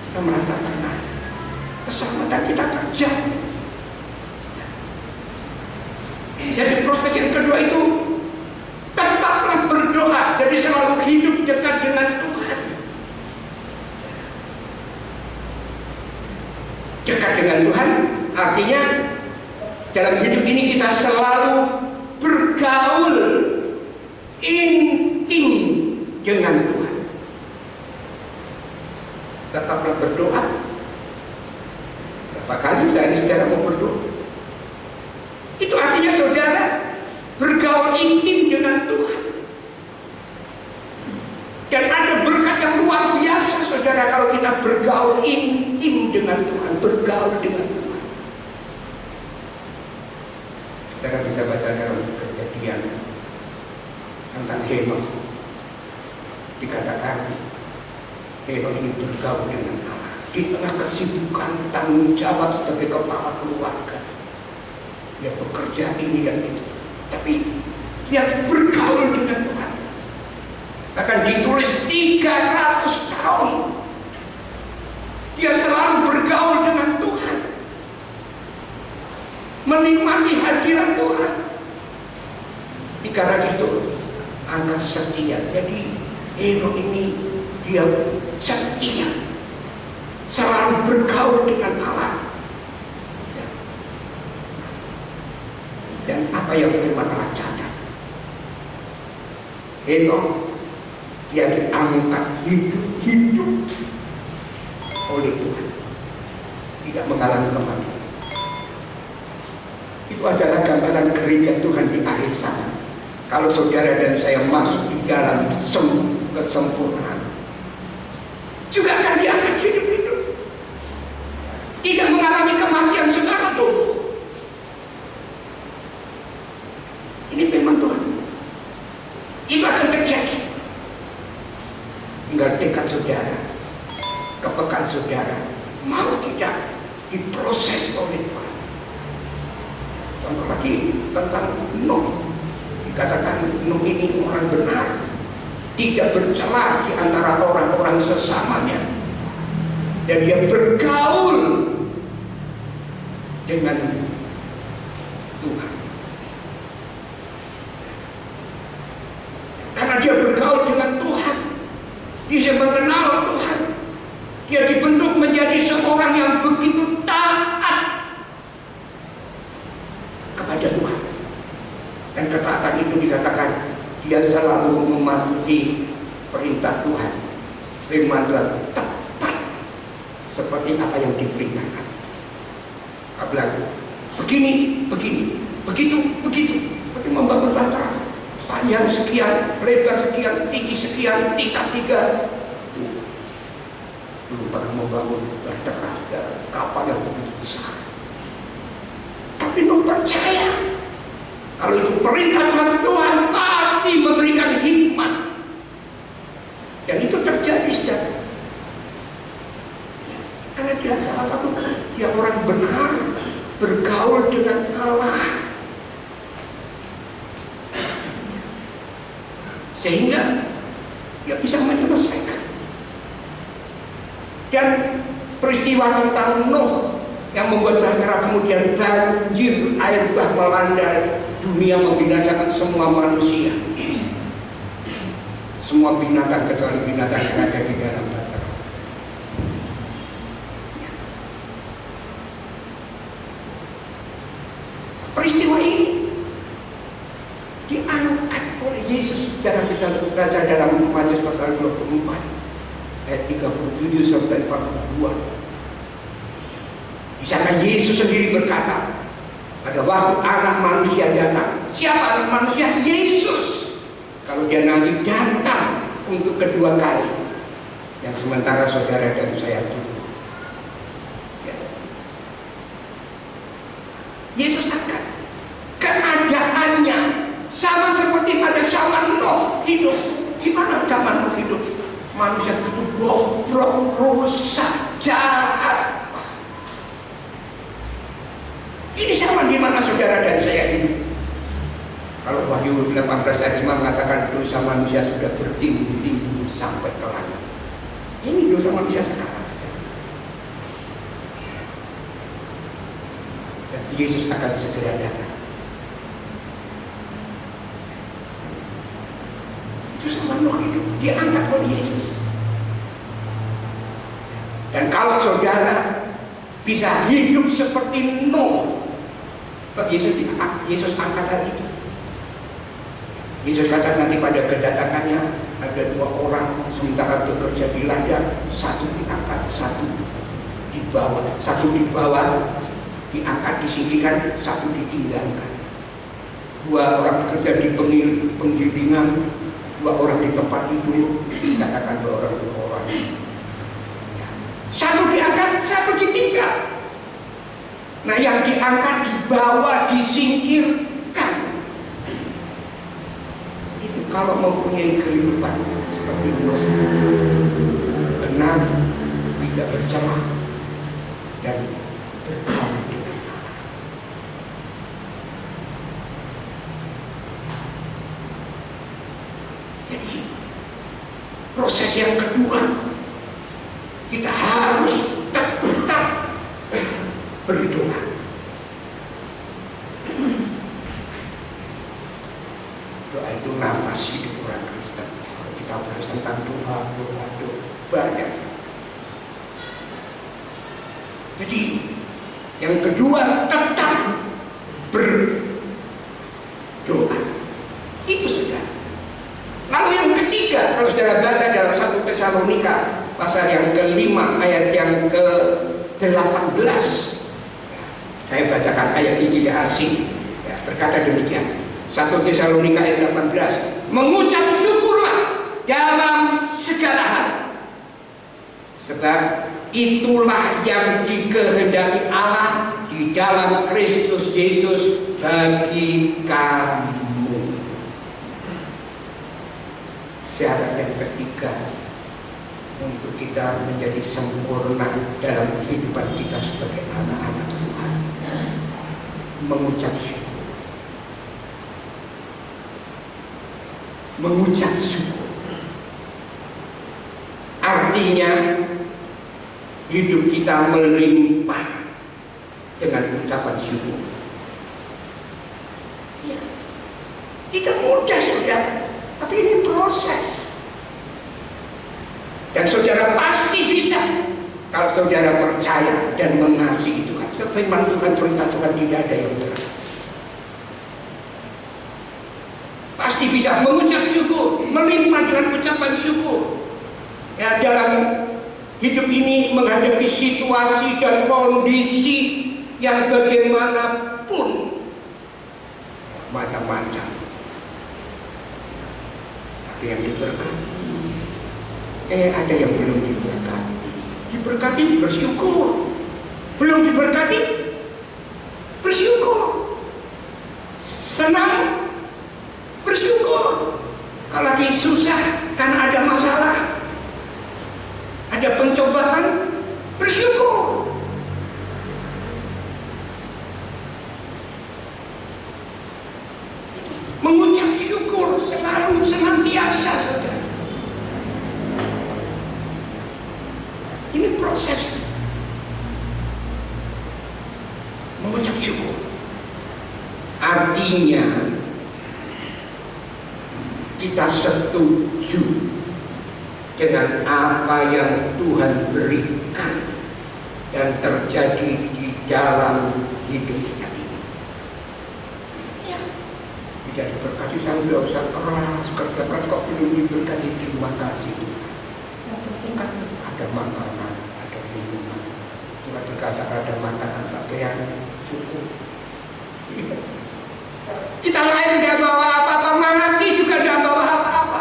kita merasa tenang, keselamatan kita terjamin. Jadi proses yang kedua itu tetaplah berdoa. Jadi selalu hidup dekat dengan Tuhan. Dekat dengan Tuhan artinya dalam hidup ini kita selalu bergaul intim dengan Tuhan. Tetaplah berdoa. Berapa kali saudara mau berdoa? Itu artinya saudara bergaul intim dengan Tuhan. Dan ada berkat yang luar biasa saudara kalau kita bergaul intim dengan Tuhan, bergaul dengan Tuhan. Saudara bisa baca dalam Kejadian tentang Henokh. Dikatakan Henokh ini bergaul dengan Allah di tengah kesibukan tanggung jawab sebagai kepala keluarga. Dia bekerja ini dan itu, tapi dia bergaul dengan Tuhan. Akan ditulis 300 tahun dia selalu bergaul dengan Tuhan, menikmati hadirat Tuhan. 300 itu angka setia. Jadi Henokh ini dia setia, selalu bergaul dengan Allah. Dan apa yang firman Allah catat, Henokh dia diangkat hidup oleh Tuhan, tidak mengalami kematian. Itu adalah gambaran gereja Tuhan di akhir sana. Kalau saudara dan saya masuk di dalam kesempurnaan, juga akan diangkat hidup, tidak mengalami kematian secara tubuh. Ini firman Tuhan. Itu akan terjadi. Tinggal tekad saudara, kepekaan saudara, mau tidak diproses oleh Tuhan. Contoh lagi tentang Nuh. Dikatakan Nuh ini orang benar, tidak bercela di antara orang-orang sesamanya, dan dia bergaul dengan Tuhan. Karena dia bergaul dengan Tuhan, dia mengenal Tuhan, dia dibentuk menjadi seorang yang begitu taat kepada Tuhan. Dan ketaatan itu dikatakan dia selalu mematuhi perintah Tuhan. Firman Tuhan tepat seperti apa yang diperintahkan. Apalagi begini, begitu, seperti membangun tata. Panjang sekian, lebar sekian, tinggi sekian, tingkat 3. Belum pernah membangun bertenaga kapal yang begitu besar. Tapi Nuh percaya kalau itu perintah Tuhan pasti memberikan hikmat. Dan itu terjadi saudara. Karena dia salah satu, dia orang benar, bergaul dengan Allah. Sehingga dia bisa menyelesaikan. Dan peristiwa tentang Nuh yang membuat bahtera kemudian banjir, air bah melanda dunia, membinasakan semua manusia, semua binatang kecuali binatang yang ada di dalam bahtera. Peristiwa ini diangkat oleh Yesus. Jangan bisa baca dalam Matius pasal 24 ayat 37 sampai 42. Di sana Yesus sendiri berkata, pada waktu anak manusia datang. Siapa anak manusia? Yesus. Kalau dia nanti datang untuk kedua kali, yang sementara saudara dan saya tunggu. Ya. Yesus akan, keadaannya sama seperti pada zaman Nuh hidup. Gimana zaman Nuh hidup? Manusia itu bobrok, rusak, jahat. Ini sama di mana saudara dan saya hidup. Kalau Wahyu 18 ayat 5 mengatakan dosa manusia sudah bertimbun-timbun sampai ke langit. Ini dosa manusia sekarang. Dan Yesus akan segera datang. Itu sama Nuh hidup, diangkat oleh Yesus. Dan kalau saudara bisa hidup seperti Nuh, Yesus angkat hari itu. Yesus kata nanti pada kedatangannya ada dua orang sementara bekerja di ladang, satu diangkat, satu dibawa, diangkat, disingkirkan, satu ditinggalkan. Dua orang bekerja di penggilingan, dua orang di tempat tidur, dikatakan dua orang. Satu diangkat, satu ditinggal. Nah, yang diangkat, dibawa, disingkirkan, itu kalau mempunyai kehidupan seperti Nuh, tenang, tidak bercelah, dan berkawan dengan Allah. Jadi proses yang kedua, kita harus tetap berdoa. Doa itu nafas hidup orang Kristen. Kalau kita bahas tentang doa banyak. Jadi yang kedua, tetap berdoa. Itu sudah. Lalu yang ketiga, kalau saudara baca dalam 1 Tesalonika pasal yang ke-5 ayat yang ke-18, saya bacakan ayat ini tidak asing, ya, berkata demikian. 1 Tesalonika ayat 18, mengucap syukurlah dalam segala hal, sebab itulah yang dikehendaki Allah di dalam Kristus Yesus bagi kamu. Syarat yang ketiga untuk kita menjadi sempurna dalam kehidupan kita sebagai anak-anak Tuhan, mengucap syukur. Mengucap syukur artinya hidup kita melimpah dengan ucapan syukur. Ya, tidak mudah saudara, tapi ini proses. Dan saudara pasti bisa kalau saudara percaya dan mengasihi Tuhan. Firman Tuhan, perintah Tuhan tidak ada yang berat. Pasti bisa mengucap syukur, melimpah dengan ucapan syukur. Ya, dalam hidup ini menghadapi situasi dan kondisi yang bagaimanapun, macam-macam. Ada yang diberkati, ada yang belum diberkati. Diberkati bersyukur, belum diberkati bersyukur, senang bersyukur. Kalau lagi susah karena ada masalah, ada pencobaan, bersyukur. Mengucap syukur selalu, senantiasa, saudara. Ini proses mengucap syukur. Artinya kita setuju dengan apa yang Tuhan berikan dan terjadi di dalam hidup kita ini. Ya, tidak diberkati sampai usah keras, kerja keras kok belum diberkati. Terima kasih. Yang penting kan ada makanan, ada minuman, itu ada berkata ada makanan pakaian cukup. Kita lahir tidak bawa apa-apa, mati juga tidak bawa apa-apa.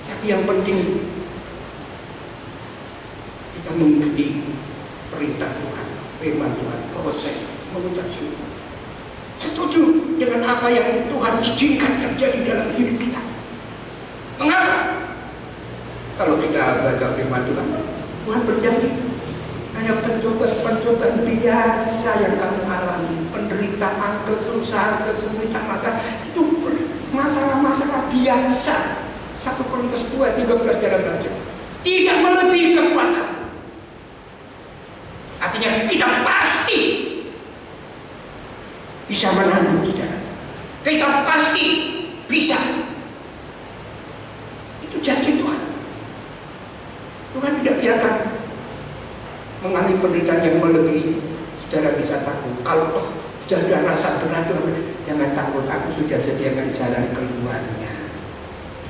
Tapi yang penting kita mengikuti perintah Tuhan, firman Tuhan, proses mengucap syukur. Setuju dengan apa yang Tuhan izinkan terjadi dalam hidup kita. Mengapa? Kalau kita baca firman Tuhan, Tuhan berjanji hanya pencobaan biasa yang kamu alami, penderitaan, kesusahan, kesulitan, masalah itu masalah-masalah biasa. 1 Korintus 2:13 dalam baca, tidak melebihi kekuatan. Artinya tidak pasti bisa menanggung kita. Kita pasti bisa. Itu janji Tuhan. Tuhan tidak biarkan mengalami penderitaan yang melebihi. Saudara bisa takut. Kalau sudah ada rasa berat, jangan takut. Aku sudah sediakan jalan keluarnya.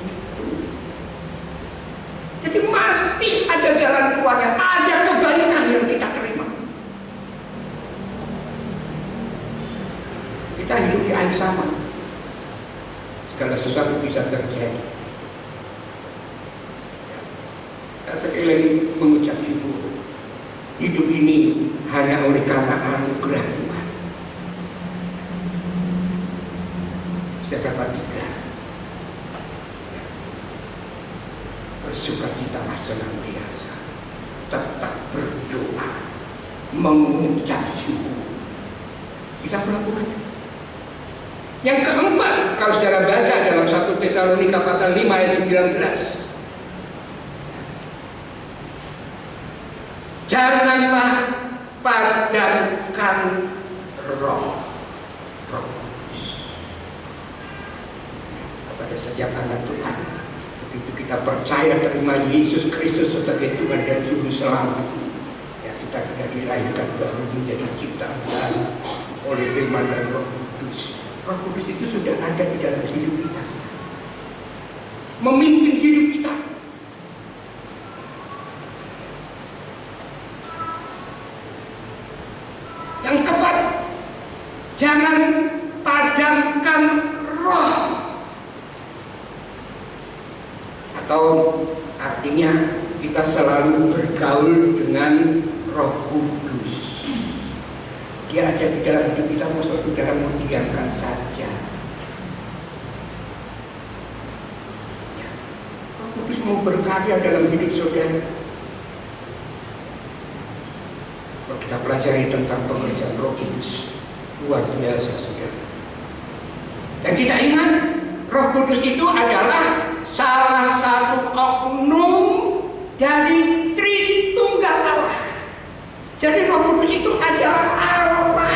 Itu. Jadi pasti ada jalan keluarnya. Ada kebaikan yang kita terima. Kita hidup di air sama. Segala sesuatu bisa terjadi. Sekali lagi mengucap syukur. Hidup ini hanya oleh karena anugerah Tuhan. Berapa 3. Bersukacitalah senantiasa, tetap berdoa, mengucap syukur. Bisa melakukannya. Yang keempat, kalau saudara baca dalam 1 Tesalonika pasal 5 ayat 19, janganlah padamkan roh kudus. Kepada setiap anak Tuhan, begitu kita percaya terima Yesus Kristus sebagai Tuhan dan Juru Selamat, ya kita sudah dilahirkan baru menjadi ciptaan baru oleh firman dan Roh Kudus. Roh Kudus itu sudah ada di dalam hidup kita, memimpin hidup kita. Yang keempat, jangan padamkan roh. Atau artinya kita selalu bergaul dengan Roh Kudus. Dia ada di dalam hidup kita, mau saudara mau diamkan saja. Ya. Roh Kudus mau berkarya dalam hidup saudara. Kalau kita pelajari tentang pekerjaan Roh Kudus, luar biasa saudara. Dan kita ingat, Roh Kudus itu adalah salah satu oknum dari Tritunggal Allah. Jadi Roh Kudus itu adalah Allah.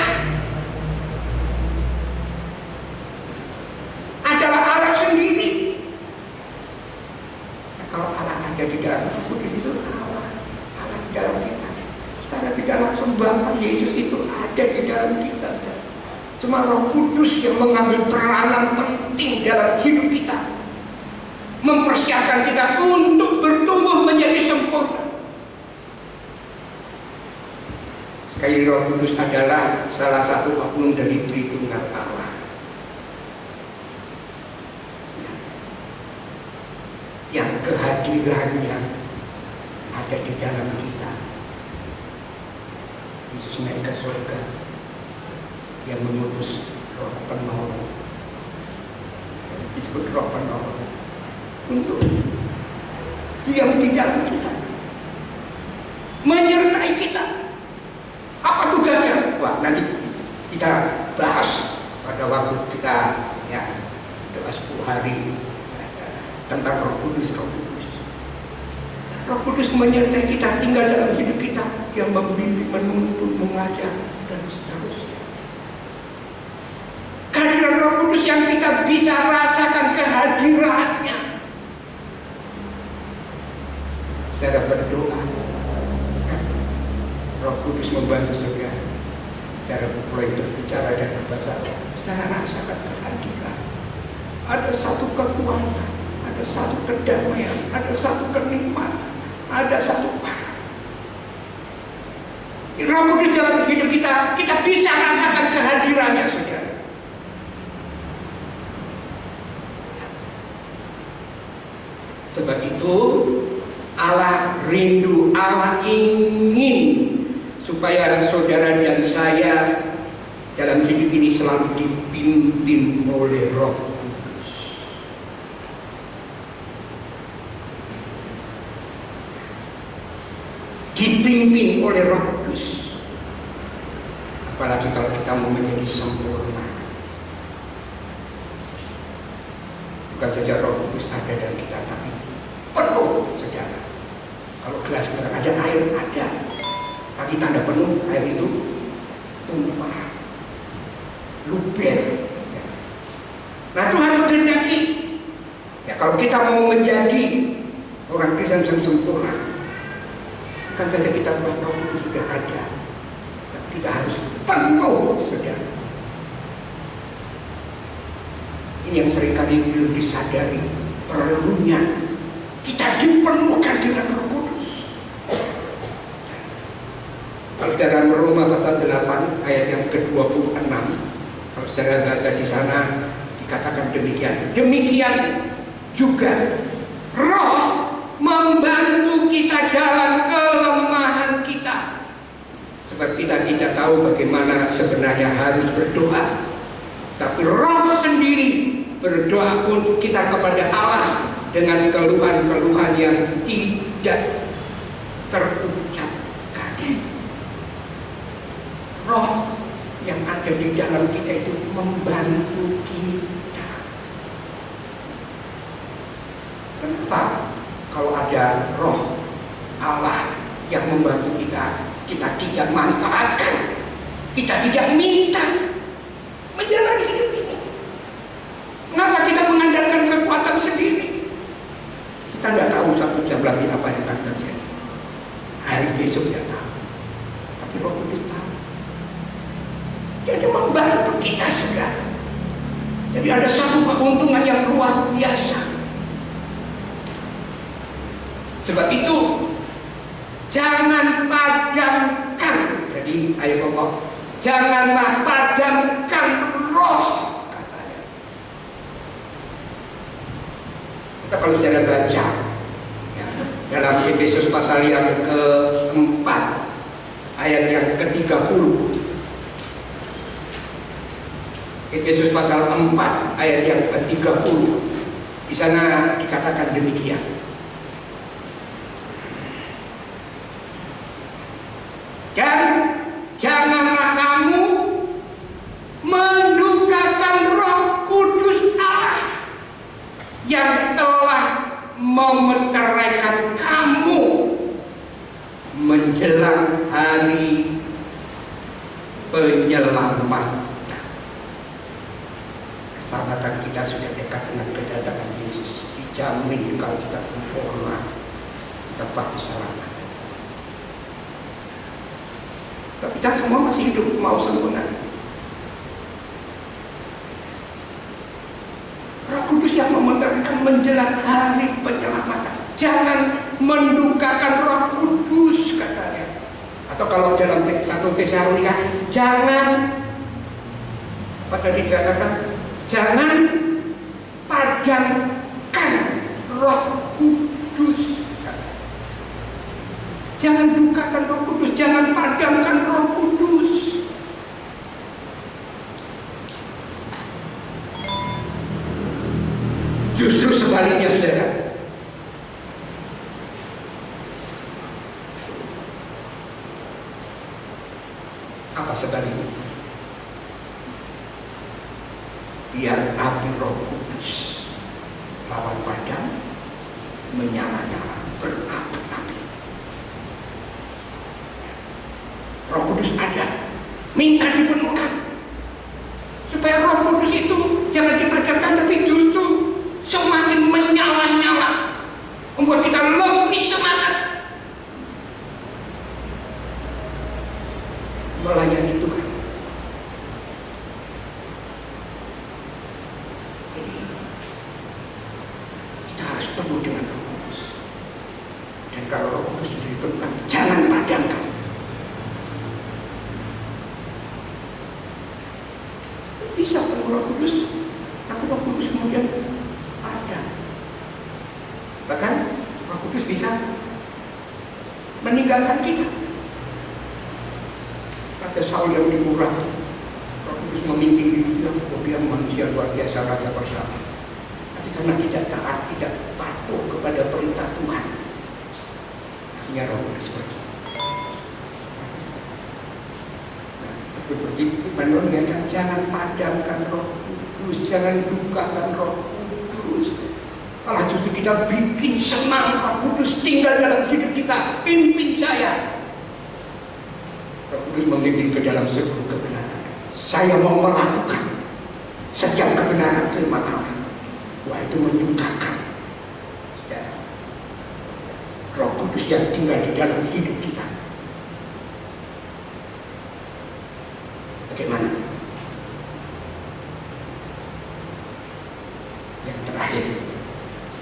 Adalah Allah sendiri. Nah, kalau Allah ada di dalam Roh Kudus itu Allah di dalam kita. Secara tidak langsung Bapa Yesus itu ada di dalam kita. Cuma Roh Kudus yang mengambil peranan penting dalam hidup kita, mempersiapkan kita untuk bertumbuh menjadi sempurna. Sekali Roh Kudus adalah salah satu oknum dari Tritunggal Allah. Yang kehadirannya ada di dalam kita. Yesus naik ke surga, dia mengutus Roh Penolong, disebut Roh Penolong, untuk diam di dalam kita, menyertai kita. Apa tugasnya? Wah, nanti kita bahas pada waktu kita doa 10 hari tentang Roh Kudus. Roh Kudus menyertai kita, tinggal dalam hidup kita, yang membimbing, menuntun, mengajar, dan seterusnya. Kehadiran Roh Kudus yang kita bisa rasakan kehadirannya. Saudara berdoa, Roh Kudus membantu saudara. Saudara mulai berbicara dan berbahasa, saudara rasakan kehadiran. Ada satu kekuatan, ada satu kedamaian, ada satu kenikmatan, ada satu Roh Kudus dalam hidup kita, kita bisa rasakan kehadirannya, saudara. Sebab itu Allah rindu, Allah ingin supaya saudara dan saya dalam hidup ini selalu dipimpin oleh Roh Kudus. Dipimpin oleh Roh Kudus. Apalagi kalau kita mau menjadi sempurna. Bukan saja Roh Kudus ada dalam kita, tapi penuh, saudara. Kalau gelas benar ada air, ada. Tapi tanda penuh, air itu tumpah, luber. Ya. Nah, Tuhan menghendaki, ya kalau kita mau menjadi orang Kristen yang sempurna, kan saja kita tahu itu sudah ada, tapi kita harus penuh, saudara. Ini yang seringkali belum disadari, perlunya kita dipenuhkan dengan Roh Kudus. Kalau dalam Roma pasal 8 ayat yang ke-26, kalau saudara baca di sana dikatakan demikian. Demikian juga Roh membantu kita dalam kelemahan kita. Sebab kita tidak tahu bagaimana sebenarnya harus berdoa, tapi Roh sendiri berdoa untuk kita kepada Allah dengan keluhan-keluhan yang tidak terucapkan. Roh yang ada di dalam kita itu membantu kita. Kenapa? Kalau ada Roh Allah yang membantu kita, kita tidak manfaatkan, kita tidak minta menjalani hidup ini. Mengapa kita mengandalkan kekuatan sendiri? Kita nggak tahu 1 jam lagi apa yang akan terjadi. Hari besok tidak tahu, tapi Roh Kudus tahu. Jadi membantu kita, saudara. Jadi ada satu keuntungan yang luar biasa. Sebab itu jangan padamkan. Jadi ayo pokok, janganlah padamkan roh, katanya. Kita kalau cara baca ya, dalam Efesus pasal yang ke-4 ayat yang ke-30. Efesus pasal 4 ayat yang ke-30. Di sana dikatakan demikian. Dan janganlah kamu mendukakan Roh Kudus Allah yang telah memeteraikan kamu menjelang hari penyelamat. Keselamatan kita sudah dekat dengan kedatangan Yesus. Dijamin kalau kita sempurna, kita pasti selamat. Tapi kita semua masih hidup mau sempurna. Roh Kudus yang memeteraikan menjelang hari penyelamatan. Jangan mendukakan Roh Kudus, katanya. Atau kalau dalam 1 Tesalonika, jangan apa tadi dikatakan? Jangan padamkan Roh Kudus. Jangan dukakan Roh Kudus, jangan padamkan Roh Kudus. Justru sebaliknya, saudara. Apa sebaliknya? Biar api Roh Kudus lawan padam menyala-nyala, berapi-api. Roh Kudus ada, minta dipenuhkan supaya Roh Kudus itu jangan diperketat, tapi justru semakin menyala-nyala, membuat kita lebih semangat melayani Tuhan. Jadi kita harus penuh dengan Roh Kudus. Dan kalau Roh Kudus dipenuhkan, jangan padamkan. ketemu Roh Kudus, tapi Roh Kudus kemudian ada. Bahkan Roh Kudus bisa meninggalkan kita. Ada Saul yang dimurah, Roh Kudus memimpin dia, dia manusia luar biasa, raja bersama. Tapi karena tidak taat, tidak patuh kepada perintah Tuhan, akhirnya Roh Kudus pergi. Nah, seperti itu mengingatkan, jangan padamkan Roh Kudus, jangan dukakan Roh Kudus. Malah justru kita bikin senang Roh Kudus tinggal dalam hidup kita, pimpin saya. Roh Kudus memimpin ke dalam seluruh kebenaran. Saya mau melakukan setiap kebenaran firman Allah. Wah, itu menyukakan. Ya. Roh Kudus yang tinggal di dalam hidup kita. Bagaimana? Yang terakhir,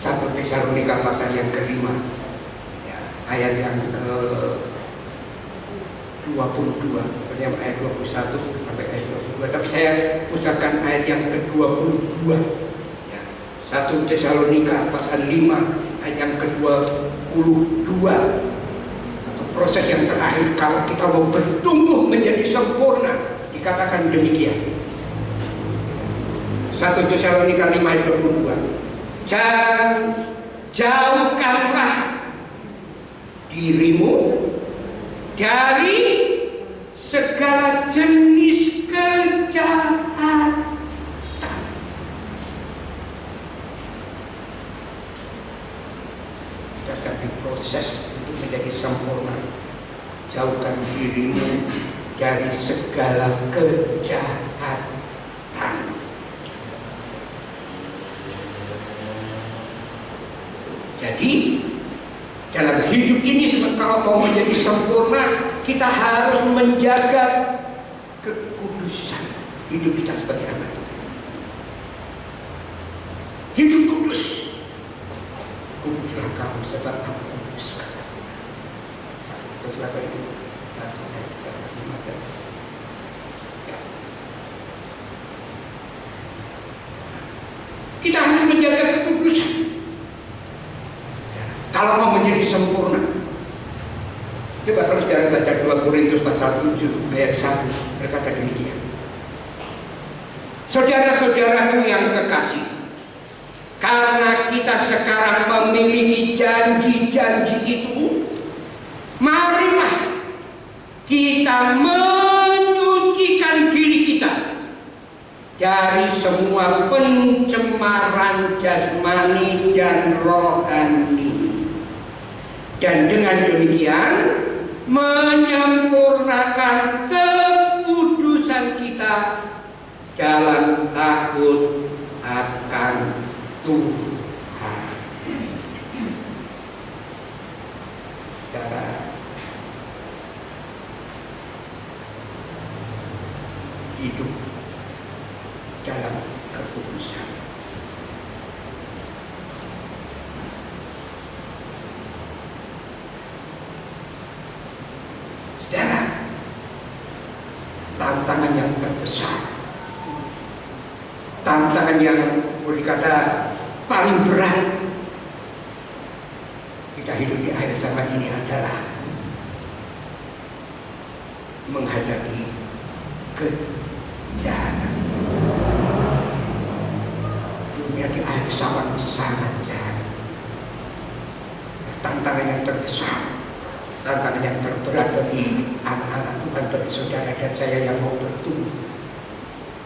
1 Tesalonika pasal yang kelima, ya, ayat yang ke-22, ternyata ayat 21 sampai ayat 22. Tapi saya pusatkan ayat yang ke-22. Ya, 1 Tesalonika pasal 5 ayat yang ke-22. Satu proses yang terakhir kalau kita mau bertumbuh menjadi sempurna, dikatakan demikian. 1 Tesalonika 5 ayat 22. Jauhkanlah dirimu dari segala jenis kejahatan. Kita sedang proses untuk menjadi sempurna. Jauhkan dirimu dari segala kejahatan. Jadi dalam hidup ini kalau mau menjadi sempurna, kita harus menjaga kekudusan. Hidup kita seperti apa? Hidup kudus. Kuduslah kamu sebab aku kudus. Terus apa itu? 1:15. Kita harus menjaga kekudusan. Kalau mau menjadi sempurna, coba kalau sekarang baca 2 Korintus pasal 7 ayat 1 berkata demikian. Saudara-saudaraku yang kekasih, karena kita sekarang memiliki janji-janji itu, marilah kita menyucikan diri kita dari semua pencemaran jasmani dan rohani. Dan dengan demikian menyempurnakan kekudusan kita dalam takut akan Tuhan. Cara hidup dalam kekudusan. Tantangan yang terbesar, tantangan yang boleh dikata paling berat kita hidup di akhir zaman ini adalah menghadapi kejahatan. Dunia di akhir zaman sangat jahat. Tantangan yang terbesar, tantangan yang terberat bagi anak-anak Tuhan, bagi saudara dan saya yang mau bertumbuh,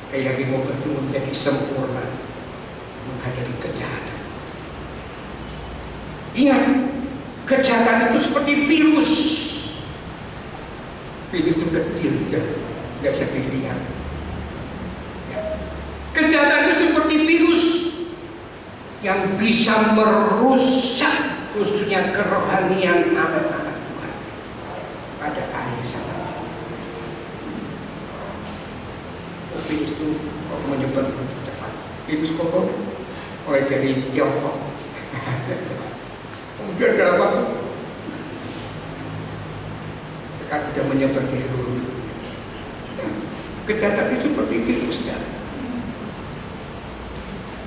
sekali lagi mau bertumbuh menjadi sempurna, menghadapi kejahatan. Ingat, kejahatan itu seperti virus. Virus itu kecil saja, nggak bisa dilihat. Ya. Kejahatan itu seperti virus yang bisa merusak khususnya kerohanian anak-anak Tuhan pada akhir zaman. Virus itu kok menyebar cepat. Virus COVID mulai dari Tiongkok, kemudian dalam waktu sekarang sudah menyebar di seluruh dunia. Kejahatan itu seperti virus,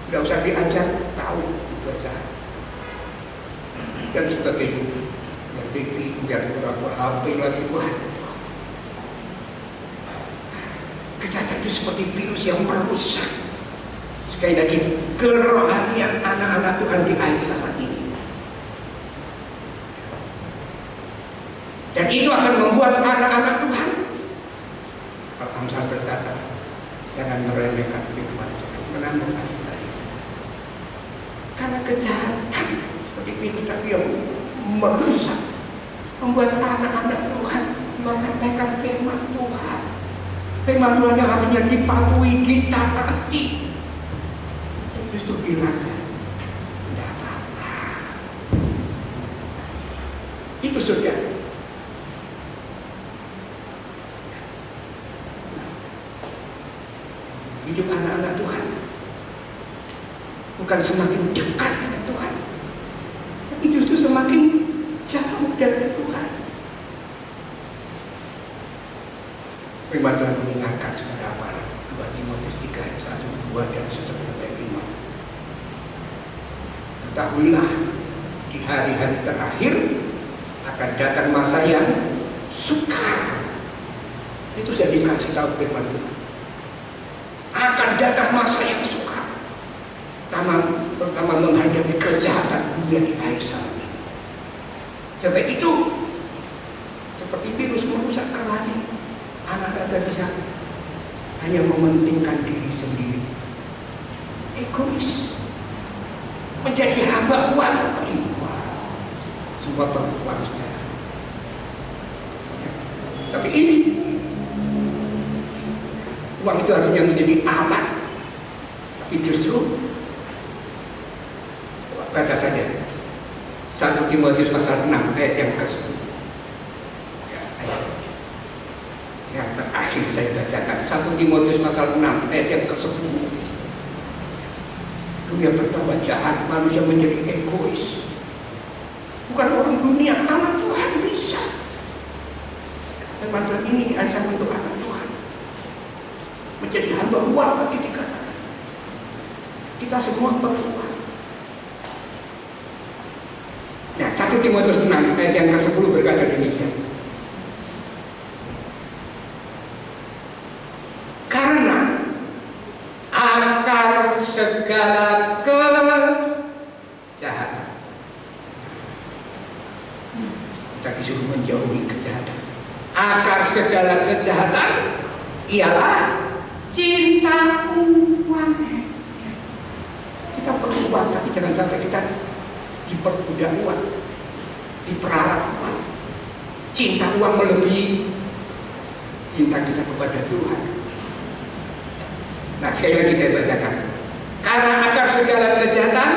Tidak usah diajar, tahu itu aja. Dan sebagainya. Yang TV, yang berapa HP lagi, wah. Kejahatan itu seperti virus yang merusak. Sekali lagi, kerohanian anak-anak Tuhan di akhir zaman ini. Dan itu akan membuat anak-anak Tuhan. Kalau Amsal berkata, jangan meremehkan firman Tuhan, menanamkan tadi. Karena kejahatan seperti itu tadi yang merusak, membuat anak-anak Tuhan meremehkan firman Tuhan. Firman Tuhan yang harusnya dipatuhi, ditaati, justru dilanggar. Tidak apa-apa. Itu sudah. Hidup anak-anak Tuhan bukan semakin dekat dengan Tuhan, tapi justru semakin jauh dari Tuhan. Firman Tuhan mengingatkan kepada para 2 Timotius 3 ayat 1, 2 dan 5. Ketahuilah di hari-hari terakhir akan datang masa yang sukar. Itu sudah dikasih tahu firman Tuhan. Akan datang masa yang sukar. Pertama menghadapi kejahatan dunia di akhir zaman ini. Sebab itu seperti virus merusak kerohanian. Anak-anak bisa hanya mementingkan diri sendiri, egois, menjadi hamba uang bagi semua perempuan saudara. Tapi ini uang itu harusnya menjadi alat, tapi justru baca saja 1 Timotius pasal 6 ayat yang ke-10. Yang terakhir saya bacakan 1 Timotius pasal 6 ayat yang ke-10. Dunia bertambah jahat, manusia menjadi egois. Bukan orang dunia, anak Tuhan bisa. Dan Tuhan ini diajar untuk anak Tuhan menjadi hamba uang bagi dikatakan. Kita semua perempuan. Nah, 1 Timotius 6 ayat yang ke-10 berkata demikian. Segala kejahatan. Kita disuruh menjauhi kejahatan. Akar segala kejahatan ialah cinta uang. Kita perlu uang, tapi jangan sampai kita diperbudak uang, diperalat uang. Cinta uang melebihi cinta kita kepada Tuhan. Nah, sekali lagi saya bacakan. Karena akar segala kejahatan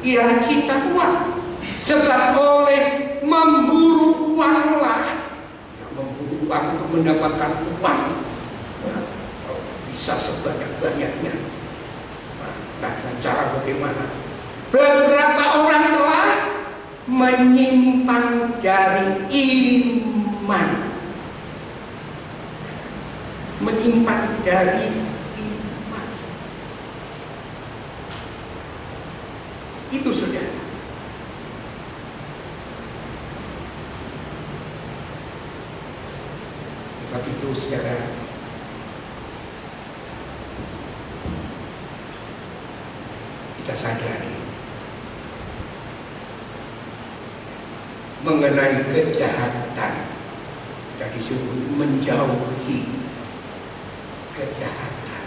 ialah cinta uang. Sebab oleh memburu uanglah, memburu uang untuk mendapatkan uang, bisa sebanyak-banyaknya. Nah, dengan cara bagaimana? Beberapa orang telah menyimpang dari iman, menyimpang dari itu sudah. Sebab itu saudara, kita sadari mengenai kejahatan. Kita disuruh menjauhi kejahatan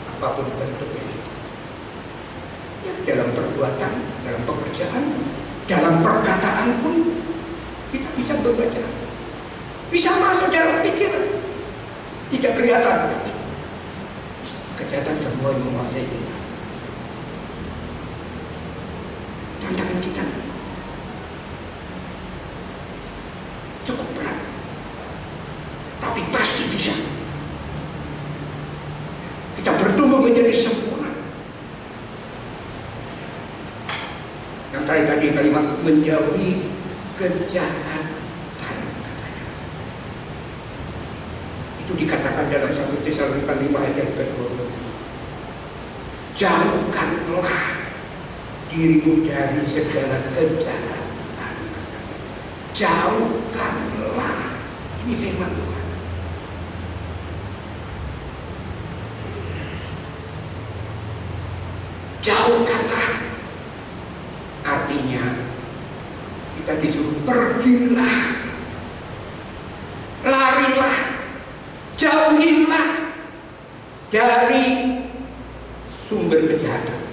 apapun bentuknya itu. Ya, dalam perbuatan, dalam pekerjaan, dalam perkataan pun kita bisa berbaca, bisa masuk dalam pikiran, tidak kelihatan. Kejahatan semua menguasai kita. Tantangan kita cukup berat, tapi pasti bisa. Kita bertumbuh menjadi sempurna. Yang tadi kalimat menjauhi kejahatan katanya. Itu dikatakan dalam 1 Tesalonika 5 ayat yang ke-20. jauhkanlah dirimu dari segala kejahatan. Jauhkanlah. Ini firman Tuhan. Jauhkanlah. Artinya kita disuruh pergilah, larilah, jauhilah dari sumber kejahatan.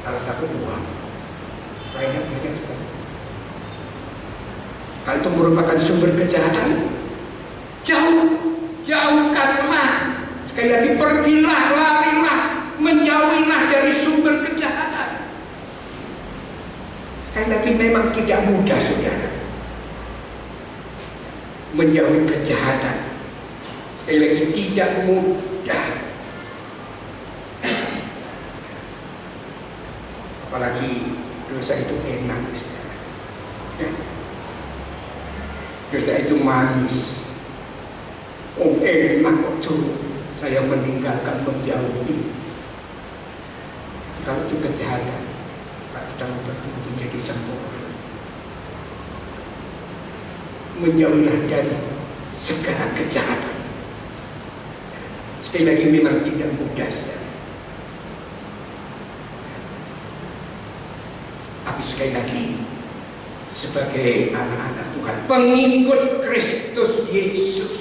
Salah satu uang, lainnya banyak sekali. Kalau itu merupakan sumber kejahatan, jauhkanlah. Sekali lagi, pergilah, larilah, menjauhilah dari sumber kejahatan. Sekali lagi, memang tidak mudah, saudara, menjauhi kejahatan. Sekali lagi, tidak mudah. Apalagi dosa itu enak, dosa itu manis. Oh, enak kok suruh saya meninggalkan, menjauhi. Kalau itu kejahatan, kita bertumbuh menjadi sempurna. Menjauhilah dari segala kejahatan. Sekali lagi, memang tidak mudah. Tapi sekali lagi, sebagai anak-anak Tuhan, pengikut Kristus Yesus,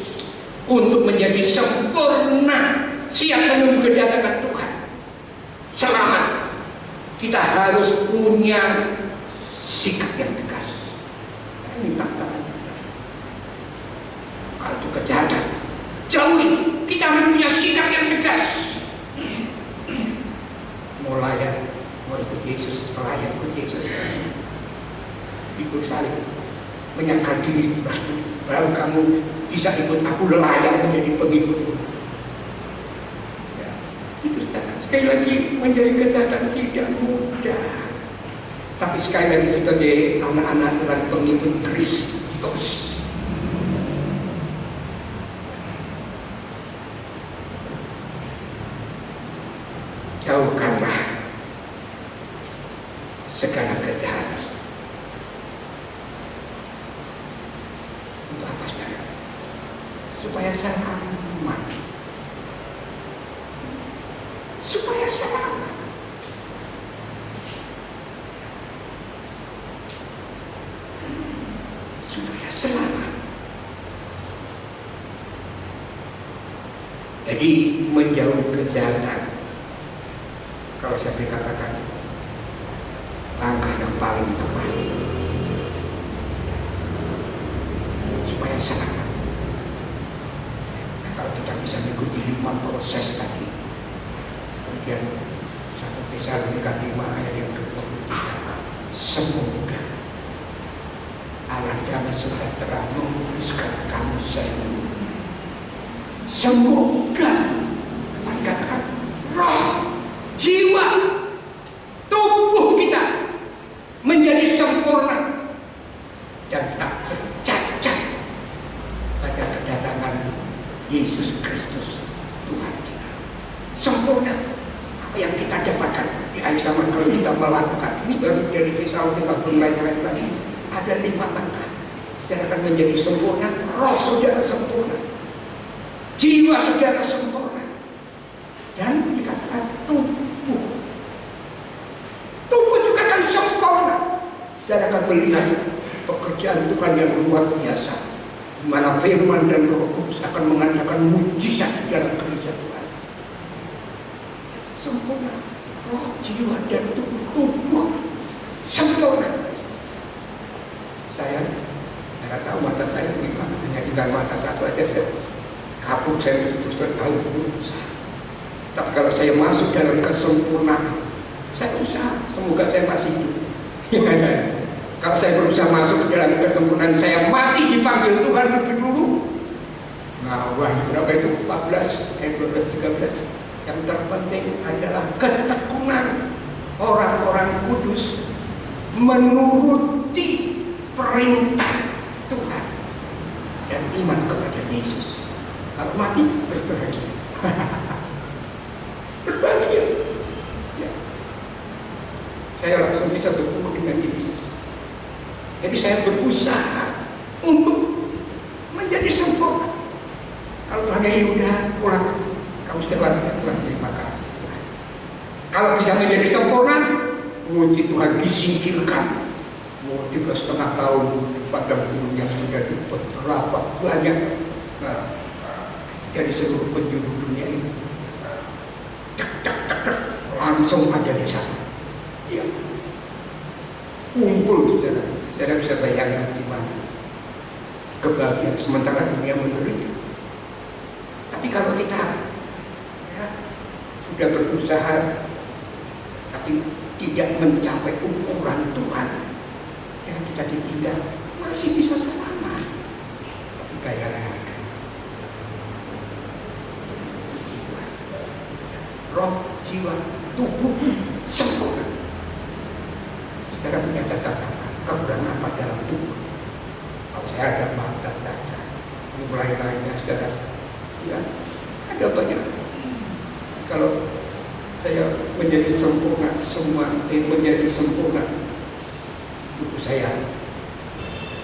untuk menjadi sempurna, siap menunggu kedatangan Tuhan, selamat, kita harus punya sikap yang tegas. Ini tantangan. Kalau itu kejahatan, jauhi. Kita harus punya sikap yang tegas. Mau ikut Yesus, melayani ikut Yesus, ikut salib, menyangkal diri, baru kamu bisa ikut aku, layak menjadi pengikutku. Ya, itu sekali lagi, menjadi kejahatan tidak mudah. Tapi sekali lagi, sebagai anak-anak Tuhan, pengikut Kristus, jauhkanlah segala kejahatan. Untuk apa, saudara? Supaya selamat. Supaya selamat. Supaya selamat. Jadi menjauhi kejahatan, kalau saya dikatakan langkah yang paling tepat supaya selamat. Nah, kalau kita bisa mengikuti 5 proses tadi, kemudian 1 Tesalonika 5 ayat yang ke-23, semoga Allah damai sejahtera memutuskan kamu seluruhnya. Semoga, dikatakan roh, jiwa, tubuh kita menjadi sempurna dan tak bercacat pada kedatangan Yesus Kristus Tuhan kita. Sempurna. Apa yang kita dapatkan di akhir zaman kalau kita melakukan ini, baru dari Tesalonika belum lain-lain lagi. Ada 5 langkah. Kita akan menjadi sempurna. Roh saudara sempurna, jiwa saudara sempurna, dan dikatakan tubuh juga akan sempurna. Saya akan melihat pekerjaan Tuhan yang luar biasa, di mana firman dan Roh Kudus akan mengadakan mujizat dalam gereja Tuhan. Sempurna, roh, jiwa, dan tubuh sempurna. Saya tahu mata saya bagaimana, hanya tinggal mata satu aja, kapur saya terus tahu. Tapi kalau saya masuk dalam kesempurnaan, saya usaha, semoga saya masih hidup. Kalau saya berusaha masuk ke dalam kesempurnaan, saya mati dipanggil Tuhan lebih dulu. Nah, berapa itu? 14, 13. Yang terpenting adalah ketekunan orang-orang kudus menuruti perintah Tuhan dan iman kepada Yesus. Kalau mati, berbahagia. saya langsung bisa bertemu dengan Yesus. Jadi saya berusaha untuk menjadi sempurna. Kalau hanya Yuda pulang, kamu setelah Tuhan, terima kasih Tuhan. Kalau bisa menjadi sempurna, puji Tuhan, disingkirkan. Mau 3,5 tahun pada gunung yang sudah berapa banyak dari seluruh penjuru dunia ini. Langsung ada di sana. Ya. Kumpul saudara bisa bayangkan di mana kebahagiaan sementara dunia menderita. Tapi kalau kita sudah berusaha tapi tidak mencapai ukuran Tuhan, yang kita ditinggal masih bisa selamat. Tapi bayar harga. Roh, jiwa, tubuh sempurna. Saudara punya catatan kekurangan apa dalam tubuh? Kalau saya ada mata cacat, mulai lainnya saudara, ya ada banyak. Kalau saya menjadi sempurna, semua menjadi sempurna, tubuh saya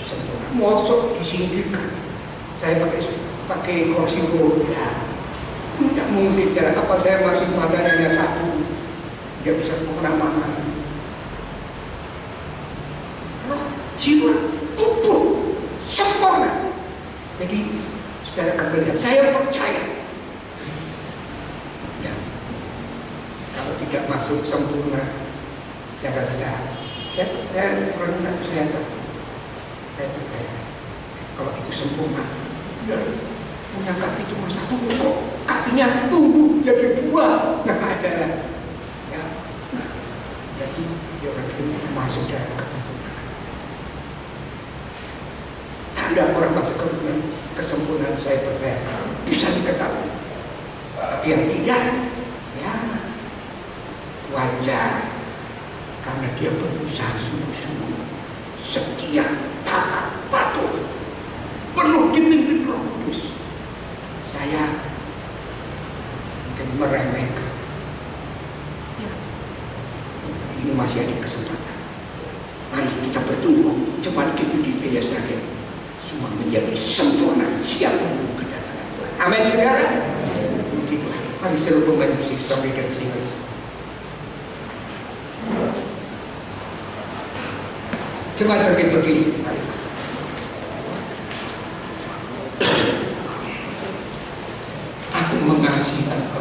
sempurna. Mosok disingkirkan. Saya pakai kursi roda. Tidak mungkin cara apa saya masih matanya satu, dia bisa kemana-mana. Roh, jiwa, tubuh sempurna. Jadi secara kebalikan saya percaya. Ya, kalau tidak masuk sempurna, saya rasa saya kurang tahu saya percaya. Kalau itu sempurna, ya, punya kaki cuma satu kok. Kakinya tumbuh jadi 2. Nah, ada ya. Nah, jadi dia orang itu masuk dalam kesempurnaan. Tanda orang masuk ke kesempurnaan saya percaya bisa diketahui. Tapi yang tidak, ya wajar karena dia berusaha sungguh-sungguh, setia, taat, patuh, penuh dipimpin Roh Kudus. Saya meremehkan. Ya. Ini masih ada kesempatan. Mari kita bertumbuh cepat di saja. Semua menjadi sempurna, siap menunggu kedatangan Tuhan. Amin, saudara. Puji Tuhan. Mari seluruh pemain musik sampai dari sini. Cepat pergi. Mari. Aku mengasihi engkau.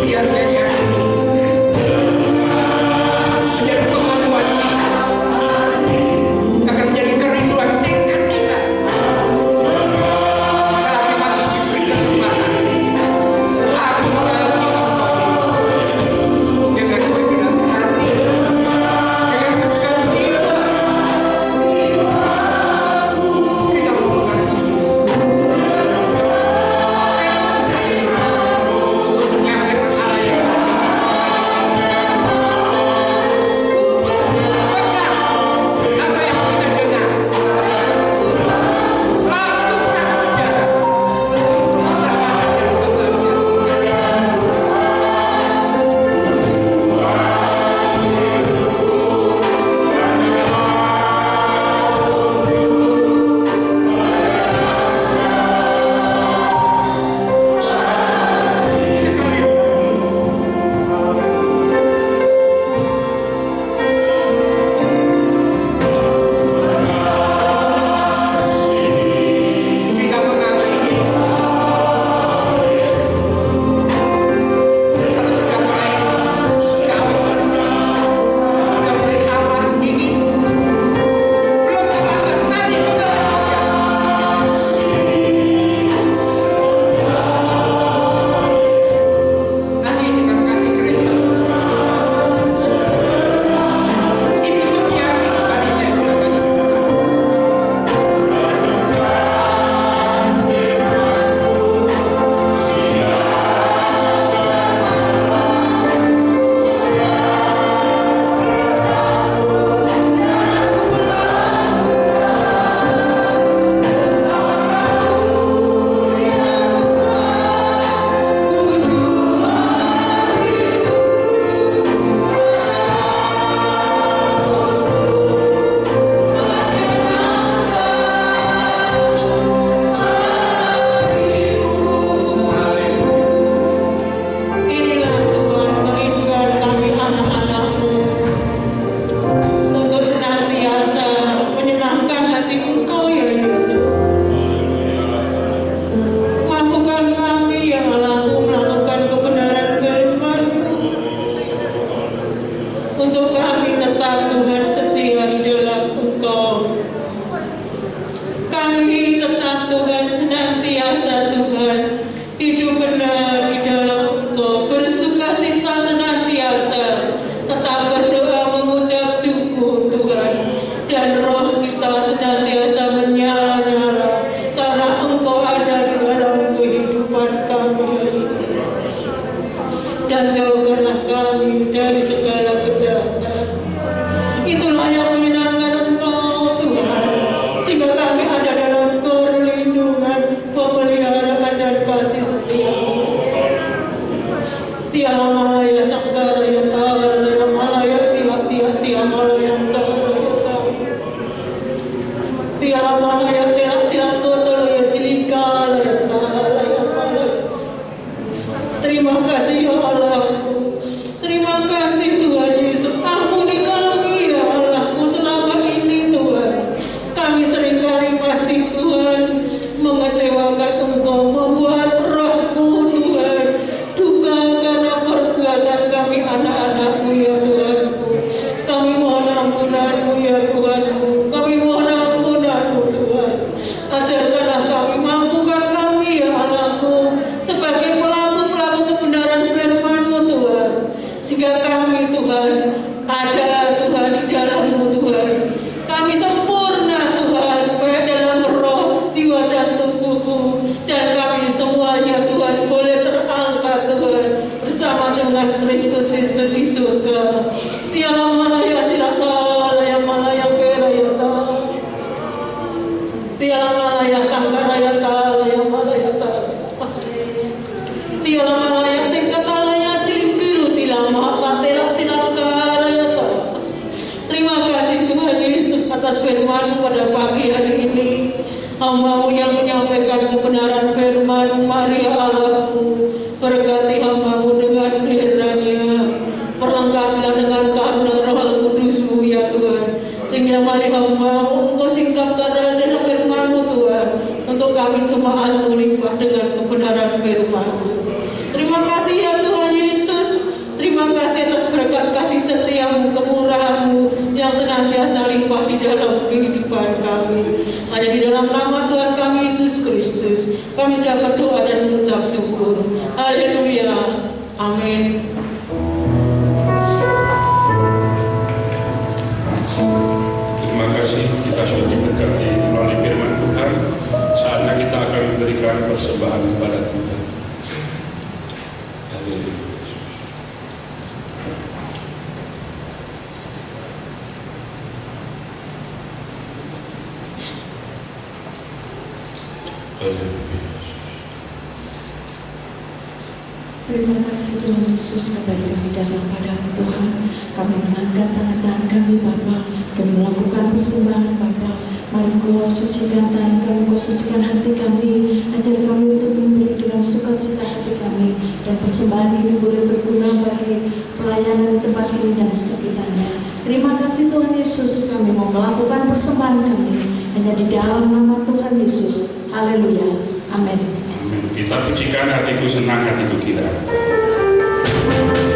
Biar Tuhan senantiasa Tuhan hidup benar di dalam Engkau, bersukacita senantiasa, tetap berdoa mengucap syukur Tuhan, dan roh kita senantiasa menyala-nyala karena Engkau ada di dalam kehidupan kami, dan jauhkanlah kami dari segala kejahatan. Itulah yang menyenangkan Engkau Tuhan, sehingga kami ada dalam perlindungan, pemeliharaan dan kasih setia-Mu. Tiada malaya sangkara ya ta'ala ya malaya tiak-tiak siang malaya ta'ala ya ta'ala. Tiada malaya tiak siang kotolo ya silika ya ta'ala ya malaya. Terima kasih ya Allahku, terima kasih Tuhan Yesus, ampuni kami ya Allahku selama ini Tuhan. Kami seringkali masih Tuhan mengecewakan Engkau, membuat roh-Mu Tuhan duka karena perbuatan kami anak-anak-Mu ya Tuhanku. Kami mohon ampunan-Mu ya Tuhanku, kami mohon ampunan-Mu Tuhan. Ajarkanlah kami, mampukan kami ya Allahku sebagai pelaku-pelaku kebenaran firman-Mu Tuhan, sehingga kami Tuhan ada Tuhan di dalam-Mu Tuhan. Kami sempurna Tuhan, baik dalam roh, jiwa dan tubuhku, dan kami semuanya Tuhan boleh terangkat Tuhan bersama dengan Kristus Yesus di surga. Tiada malaya silaka yang malaya pera ya ta'ala. Tiada malaya sangkara ya ta'ala yang malaya ta'ala. Tiada malaya singkatala ya singkiru tiada mahakatela silakara ya ta'ala. Terima kasih Tuhan Yesus atas firman-Mu pada pagi hari ini. Hamba-Mu yang menyampaikan kebenaran firman-Mu, mari Allahku berkati hamba-Mu dengan hadirannya, perlengkapilah dengan karunia Roh Kudus-Mu ya Tuhan, sehingga mari hamba-Mu Engkau singkapkan rahasia firman-Mu Tuhan, untuk kami jemaat-Mu limpah dengan kebenaran firman-Mu. Terima kasih ya Tuhan Yesus, terima kasih atas berkat kasih setia-Mu, kemurahan-Mu yang senantiasa limpah di dalam kehidupan kami. Hanya di dalam nama Tuhan kami Yesus Kristus kami sudah berdoa dan mengucap syukur. Haleluya. Amin. Terima kasih, kita sudah diberkati melalui firman Tuhan. Saatnya kita akan memberikan persembahan kepada Tuhan. Haleluya. Terima kasih Tuhan Yesus, kembali kami datang padamu Tuhan. Kami mengangkat tangan-tangan kami Bapa dan melakukan persembahan Bapa. Mari Kau sucikan tangan kami, Kau sucikan hati kami. Ajar kami untuk memberi dengan sukacita hati kami, dan persembahan ini boleh berguna bagi pelayanan tempat ini dan sekitarnya. Terima kasih Tuhan Yesus, kami mau melakukan persembahan kami hanya di dalam nama Tuhan Yesus. Haleluya. Amin. Kita pujikan hatiku senang, hatiku gila. Terima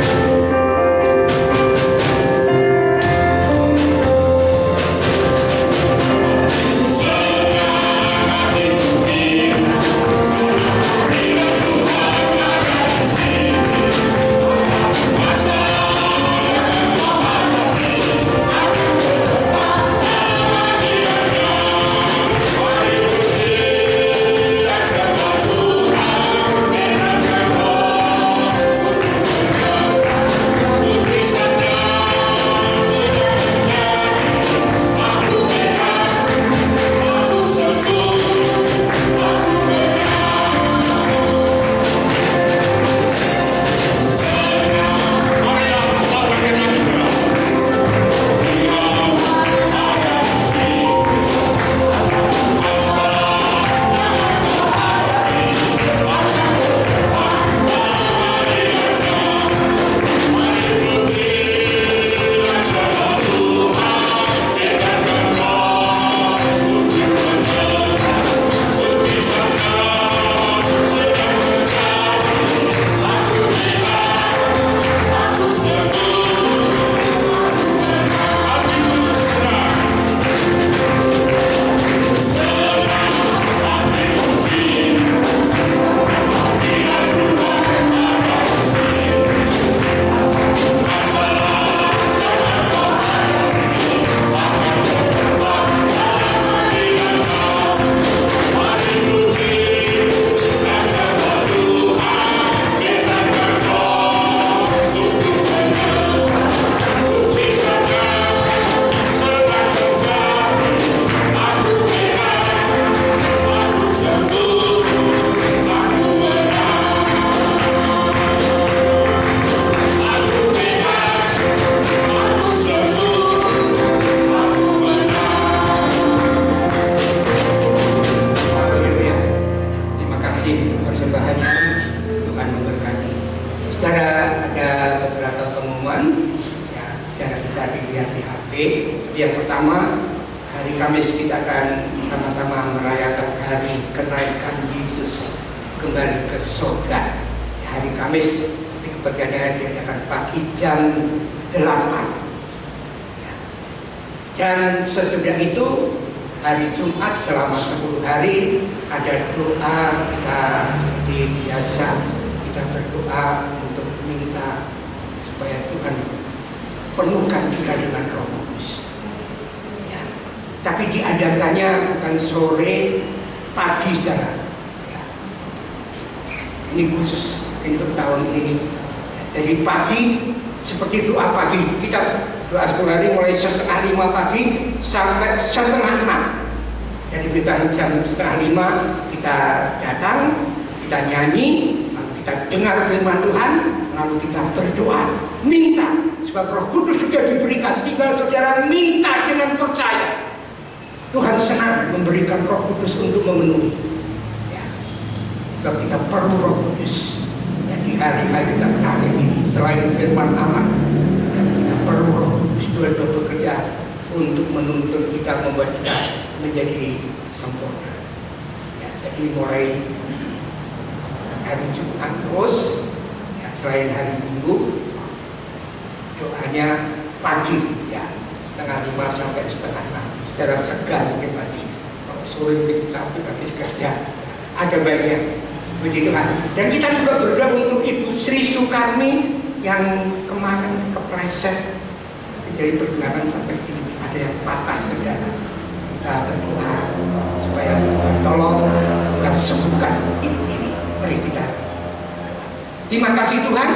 Yang pertama, hari Kamis kita akan sama-sama merayakan hari kenaikan Yesus kembali ke surga. Hari Kamis di kebagiannya diadakan pagi jam 8. Dan sesudah itu hari Jumat selama 10 hari ada doa kita seperti biasa. Kita berdoa untuk minta supaya Tuhan penuhkan kita dengan Roh Kudus. Ya. Tapi diadakannya bukan sore, pagi saudara. Ya. Ini khusus untuk tahun ini. Jadi pagi seperti doa pagi, kita doa 10 hari mulai 4:30 pagi sampai 4:30. Jadi kita jam 4:30 kita datang, kita nyanyi, lalu kita dengar firman Tuhan, lalu kita berdoa, minta sebab Roh Kudus sudah diberikan, tinggal saudara minta dengan percaya. Tuhan senang memberikan Roh Kudus untuk memenuhi. Ya. Sebab kita perlu Roh Kudus. Di hari-hari terakhir ini selain firman Allah, kita perlu Roh Kudus dua-dua bekerja untuk menuntun kita, membuat kita menjadi sempurna. Ya, jadi mulai hari Jumat terus, ya, selain hari Minggu, doanya pagi, ya 4:30 sampai 4:30 secara segar mungkin pagi. Kalau sore mungkin sampai pagi kerja, ada baiknya. Puji Tuhan. Dan kita juga berdoa untuk Ibu Sri Sukarmi yang kemarin kepleset dari perjalanan sampai ini, ada yang patah saudara. Kita berdoa supaya Tuhan tolong dan sembuhkan ibu ini. Mari kita berdoa. Terima kasih Tuhan,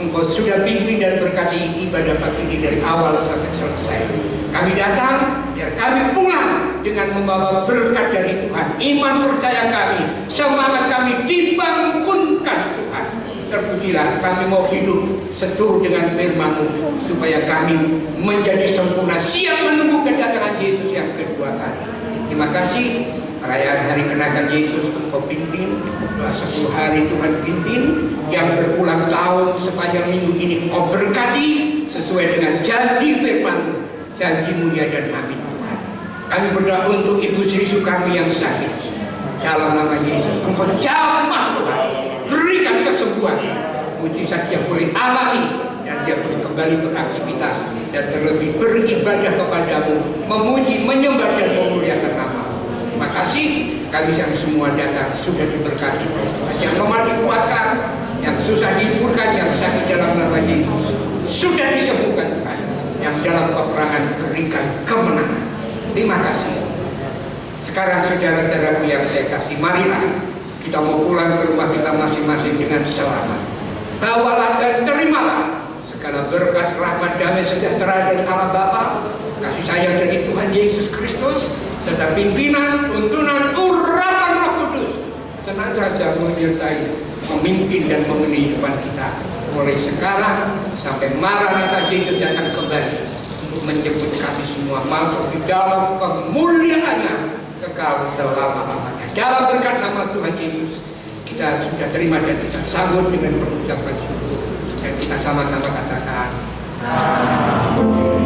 Engkau sudah pimpin dan berkati ibadah pagi ini dari awal sampai selesai. Kami datang biar kami pulang dengan membawa berkat dari Tuhan. Iman percaya kami, semangat kami dibangunkan Tuhan. Terpujilah kami mau hidup seturut dengan firman-Mu supaya kami menjadi sempurna, siap menunggu kedatangan Yesus yang kedua kali. Terima kasih. Perayaan hari kenaikan Yesus Engkau pimpin, doa 10 hari Tuhan pimpin, yang berulang tahun sepanjang minggu ini Engkau berkati sesuai dengan janji firman, janji mulia dan amin Tuhan. Kami berdoa untuk Ibu Sri Sukarmi yang sakit, dalam nama Yesus Engkau jamah Tuhan, berikan kesembuhan, mujizat yang boleh alami, dan dia boleh kembali beraktivitas dan terlebih beribadah kepadamu, memuji, menyembah dan memuliakan nama. Terima kasih, kami yang semua datang sudah diberkati, yang lemah dikuatkan, yang susah dihiburkan, yang sakit dalam nama Yesus sudah disembuhkan Tuhan, yang dalam peperangan berikan kemenangan. Terima kasih. Sekarang saudara-saudaraku yang saya kasih, marilah kita mau pulang ke rumah kita masing-masing dengan selamat. Bawalah dan terimalah segala berkat, rahmat, damai, sejahtera dari Allah Bapa, kasih sayang dari Tuhan Yesus Kristus, serta pimpinan, tuntunan, urapan Roh Kudus senantiasa menyertai, memimpin dan memenuhi kehidupan kita mulai sekarang sampai Maranatha Yesus datang kembali untuk menjemput kami semua masuk di dalam kemuliaannya kekal selama-lamanya. Dalam berkat nama Tuhan Yesus kita sudah terima dan kita sambut dengan pengucapan syukur, dan kita sama-sama katakan amin.